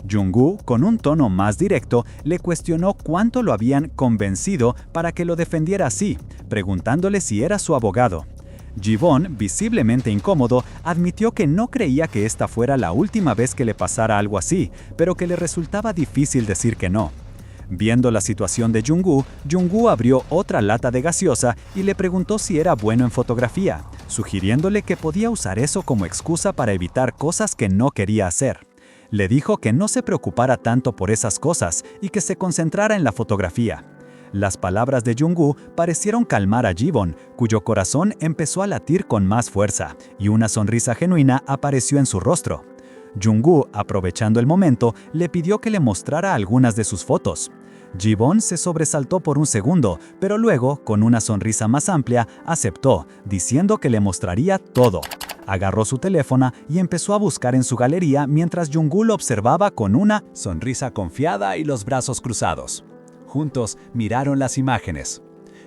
Jung-woo, con un tono más directo, le cuestionó cuánto lo habían convencido para que lo defendiera así, preguntándole si era su abogado. Ji-won, visiblemente incómodo, admitió que no creía que esta fuera la última vez que le pasara algo así, pero que le resultaba difícil decir que no. Viendo la situación de Jung-woo, Jung-woo abrió otra lata de gaseosa y le preguntó si era bueno en fotografía, sugiriéndole que podía usar eso como excusa para evitar cosas que no quería hacer. Le dijo que no se preocupara tanto por esas cosas y que se concentrara en la fotografía. Las palabras de Jung-woo parecieron calmar a Ji-won, cuyo corazón empezó a latir con más fuerza, y una sonrisa genuina apareció en su rostro. Jung-woo, aprovechando el momento, le pidió que le mostrara algunas de sus fotos. Ji-won se sobresaltó por un segundo, pero luego, con una sonrisa más amplia, aceptó, diciendo que le mostraría todo. Agarró su teléfono y empezó a buscar en su galería mientras Jung-woo lo observaba con una sonrisa confiada y los brazos cruzados. Juntos miraron las imágenes.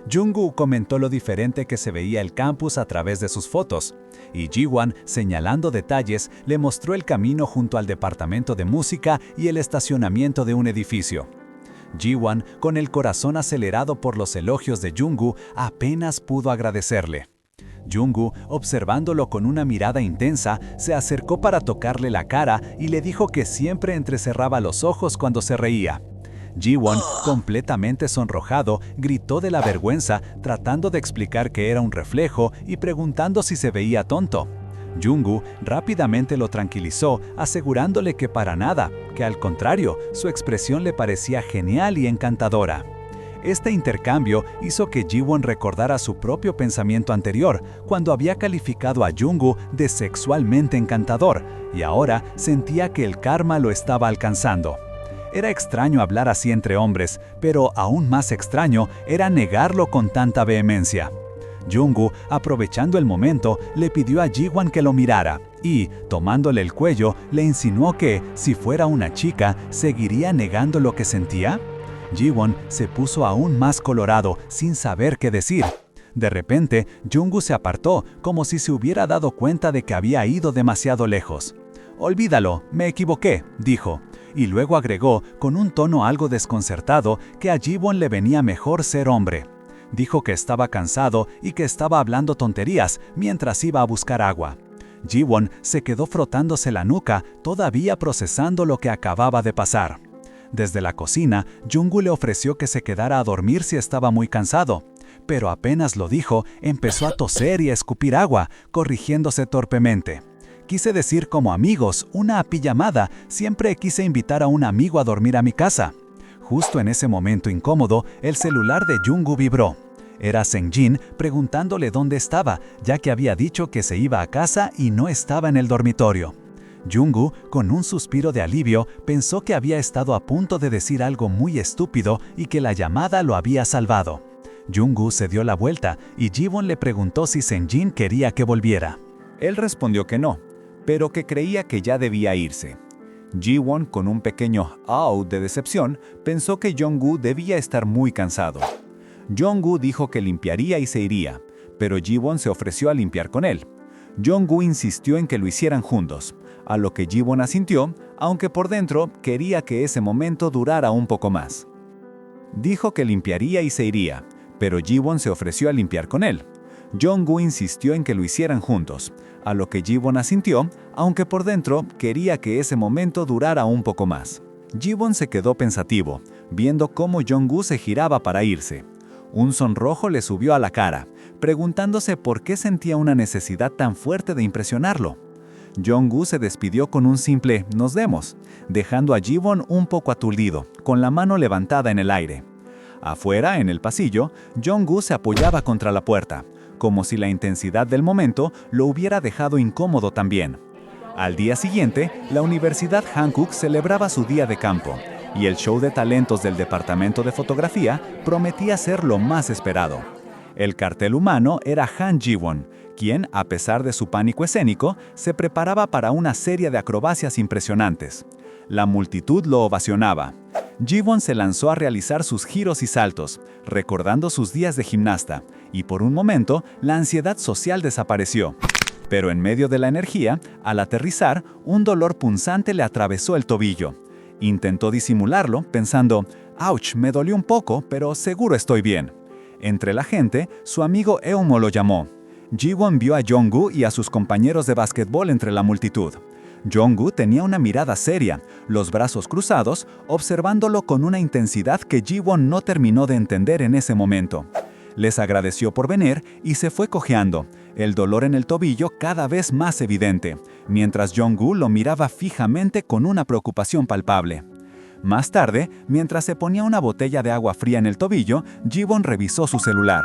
Jung-woo comentó lo diferente que se veía el campus a través de sus fotos, y Ji-won, señalando detalles, le mostró el camino junto al departamento de música y el estacionamiento de un edificio. Ji-won, con el corazón acelerado por los elogios de Jung-woo, apenas pudo agradecerle. Jung-woo, observándolo con una mirada intensa, se acercó para tocarle la cara y le dijo que siempre entrecerraba los ojos cuando se reía. Ji-won, completamente sonrojado, gritó de la vergüenza, tratando de explicar que era un reflejo y preguntando si se veía tonto. Jung-woo rápidamente lo tranquilizó, asegurándole que para nada, que al contrario, su expresión le parecía genial y encantadora. Este intercambio hizo que Ji-won recordara su propio pensamiento anterior, cuando había calificado a Jung-woo de sexualmente encantador, y ahora sentía que el karma lo estaba alcanzando. Era extraño hablar así entre hombres, pero aún más extraño era negarlo con tanta vehemencia. Jung-woo, aprovechando el momento, le pidió a Ji-won que lo mirara y, tomándole el cuello, le insinuó que, si fuera una chica, ¿seguiría negando lo que sentía? Ji-won se puso aún más colorado, sin saber qué decir. De repente, Jung-woo se apartó, como si se hubiera dado cuenta de que había ido demasiado lejos. «Olvídalo, me equivoqué», dijo, y luego agregó, con un tono algo desconcertado, que a Ji-won le venía mejor ser hombre. Dijo que estaba cansado y que estaba hablando tonterías mientras iba a buscar agua. Ji-won se quedó frotándose la nuca, todavía procesando lo que acababa de pasar. Desde la cocina, Jung-woo le ofreció que se quedara a dormir si estaba muy cansado, pero apenas lo dijo, empezó a toser y a escupir agua, corrigiéndose torpemente. Quise decir como amigos, una pijamada, siempre quise invitar a un amigo a dormir a mi casa. Justo en ese momento incómodo, el celular de Jung-woo vibró. Era Seung-jin preguntándole dónde estaba, ya que había dicho que se iba a casa y no estaba en el dormitorio. Jung-woo, con un suspiro de alivio, pensó que había estado a punto de decir algo muy estúpido y que la llamada lo había salvado. Jung-woo se dio la vuelta y Ji-won le preguntó si Seung-jin quería que volviera. Él respondió que no, pero que creía que ya debía irse. Ji-won, con un pequeño «au» de decepción, pensó que Jung-woo debía estar muy cansado. Jung-woo dijo que limpiaría y se iría, pero Ji-won se ofreció a limpiar con él. Jung-woo insistió en que lo hicieran juntos, a lo que Ji-won asintió, aunque por dentro quería que ese momento durara un poco más. Dijo que limpiaría y se iría, pero Ji-won se ofreció a limpiar con él. Jung-woo insistió en que lo hicieran juntos, a lo que Ji-won asintió, aunque por dentro quería que ese momento durara un poco más. Ji-won se quedó pensativo, viendo cómo Jung-woo se giraba para irse. Un sonrojo le subió a la cara, preguntándose por qué sentía una necesidad tan fuerte de impresionarlo. Jung-woo se despidió con un simple «nos vemos», dejando a Ji-won un poco aturdido, con la mano levantada en el aire. Afuera, en el pasillo, Jung-woo se apoyaba contra la puerta, como si la intensidad del momento lo hubiera dejado incómodo también. Al día siguiente, la Universidad Hankook celebraba su día de campo, y el show de talentos del departamento de fotografía prometía ser lo más esperado. El cartel humano era Han Ji-won, quien, a pesar de su pánico escénico, se preparaba para una serie de acrobacias impresionantes. La multitud lo ovacionaba. Ji-won se lanzó a realizar sus giros y saltos, recordando sus días de gimnasta, y por un momento la ansiedad social desapareció. Pero en medio de la energía, al aterrizar, un dolor punzante le atravesó el tobillo. Intentó disimularlo, pensando, «Ouch, me dolió un poco, pero seguro estoy bien». Entre la gente, su amigo Eumo lo llamó. Jiwon vio a Jongwoo y a sus compañeros de básquetbol entre la multitud. Jongwoo tenía una mirada seria, los brazos cruzados, observándolo con una intensidad que Jiwon no terminó de entender en ese momento. Les agradeció por venir y se fue cojeando, el dolor en el tobillo cada vez más evidente, mientras Jongwoo lo miraba fijamente con una preocupación palpable. Más tarde, mientras se ponía una botella de agua fría en el tobillo, Jiwon revisó su celular.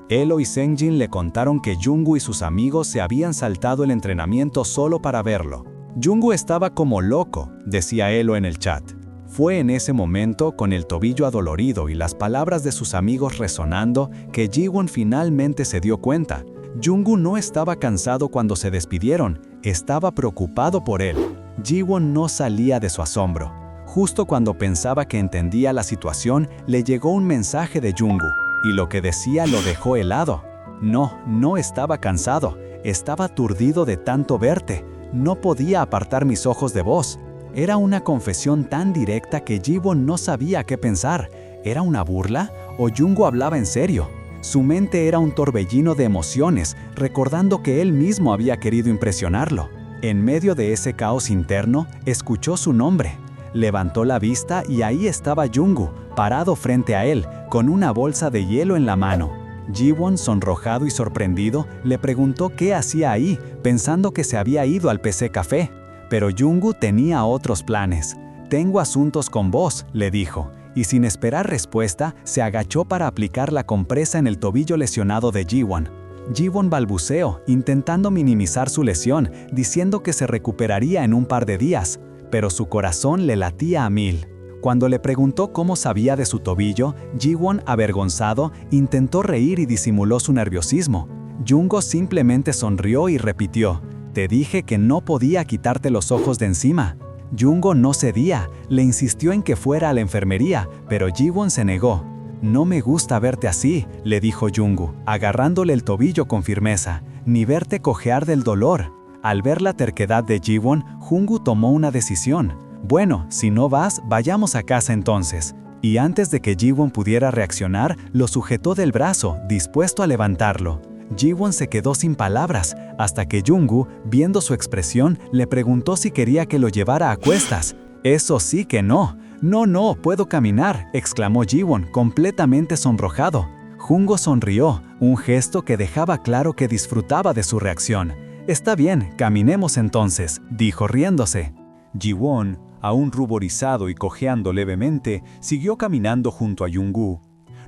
Elo y Seongjin le contaron que Jungwoo y sus amigos se habían saltado el entrenamiento solo para verlo. Jungwoo estaba como loco, decía Elo en el chat. Fue en ese momento, con el tobillo adolorido y las palabras de sus amigos resonando, que Jiwon finalmente se dio cuenta. Jungwoo no estaba cansado cuando se despidieron, estaba preocupado por él. Jiwon no salía de su asombro. Justo cuando pensaba que entendía la situación, le llegó un mensaje de Jungwoo, y lo que decía lo dejó helado. No estaba cansado, estaba aturdido de tanto verte, no podía apartar mis ojos de vos. Era una confesión tan directa que Jiwon no sabía qué pensar. ¿Era una burla o Jungwoo hablaba en serio? Su mente era un torbellino de emociones, recordando que él mismo había querido impresionarlo. En medio de ese caos interno, escuchó su nombre. Levantó la vista y ahí estaba Jungwoo, parado frente a él, con una bolsa de hielo en la mano. Jiwon, sonrojado y sorprendido, le preguntó qué hacía ahí, pensando que se había ido al PC Café. Pero Jungwoo tenía otros planes. «Tengo asuntos con vos», le dijo, y sin esperar respuesta, se agachó para aplicar la compresa en el tobillo lesionado de Jiwon. Jiwon balbuceó, intentando minimizar su lesión, diciendo que se recuperaría en un par de días, pero su corazón le latía a mil. Cuando le preguntó cómo sabía de su tobillo, Jiwon, avergonzado, intentó reír y disimuló su nerviosismo. Jungwoo simplemente sonrió y repitió, «Te dije que no podía quitarte los ojos de encima». Jungwoo no cedía, le insistió en que fuera a la enfermería, pero Jiwon se negó. «No me gusta verte así», le dijo Jungwoo, agarrándole el tobillo con firmeza, «ni verte cojear del dolor». Al ver la terquedad de Jiwon, Jungwoo tomó una decisión. «Bueno, si no vas, vayamos a casa entonces». Y antes de que Jiwon pudiera reaccionar, lo sujetó del brazo, dispuesto a levantarlo. Jiwon se quedó sin palabras, hasta que Jungwoo, viendo su expresión, le preguntó si quería que lo llevara a cuestas. «Eso sí que no. No, puedo caminar», exclamó Jiwon, completamente sonrojado. Jungwoo sonrió, un gesto que dejaba claro que disfrutaba de su reacción. «Está bien, caminemos entonces», dijo riéndose. Jiwon, aún ruborizado y cojeando levemente, siguió caminando junto a Jungwoo.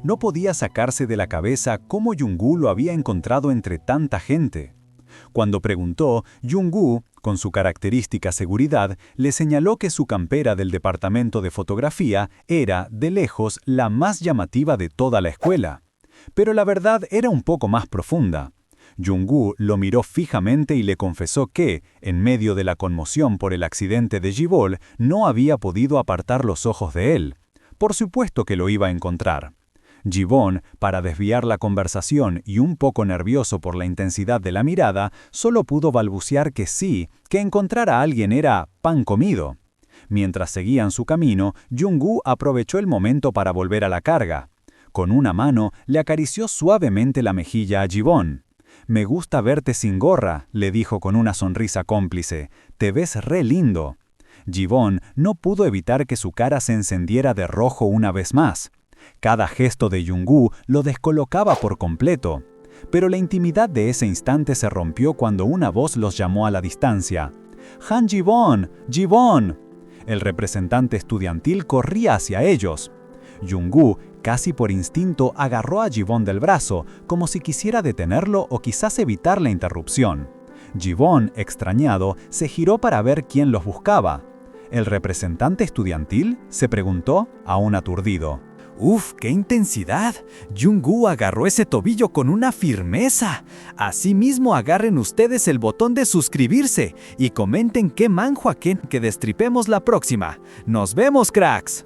No podía sacarse de la cabeza cómo Jungwoo lo había encontrado entre tanta gente. Cuando preguntó, Jungwoo, con su característica seguridad, le señaló que su campera del departamento de fotografía era, de lejos, la más llamativa de toda la escuela. Pero la verdad era un poco más profunda. Jungwoo lo miró fijamente y le confesó que, en medio de la conmoción por el accidente de Jibol, no había podido apartar los ojos de él. Por supuesto que lo iba a encontrar. Jiwon, para desviar la conversación y un poco nervioso por la intensidad de la mirada, solo pudo balbucear que sí, que encontrar a alguien era pan comido. Mientras seguían su camino, Jungwoo aprovechó el momento para volver a la carga. Con una mano le acarició suavemente la mejilla a Jiwon. «Me gusta verte sin gorra», le dijo con una sonrisa cómplice. «Te ves re lindo». Jiwon no pudo evitar que su cara se encendiera de rojo una vez más. Cada gesto de Jungwoo lo descolocaba por completo. Pero la intimidad de ese instante se rompió cuando una voz los llamó a la distancia. «Han Jiwon, Jiwon». El representante estudiantil corría hacia ellos. Jungwoo, casi por instinto, agarró a Jiwon del brazo, como si quisiera detenerlo o quizás evitar la interrupción. Jiwon, extrañado, se giró para ver quién los buscaba. ¿El representante estudiantil?, se preguntó, aún aturdido. ¡Uf, qué intensidad! Jungwoo agarró ese tobillo con una firmeza. Asimismo, agarren ustedes el botón de suscribirse y comenten qué manhwa quieren que destripemos la próxima. ¡Nos vemos, cracks!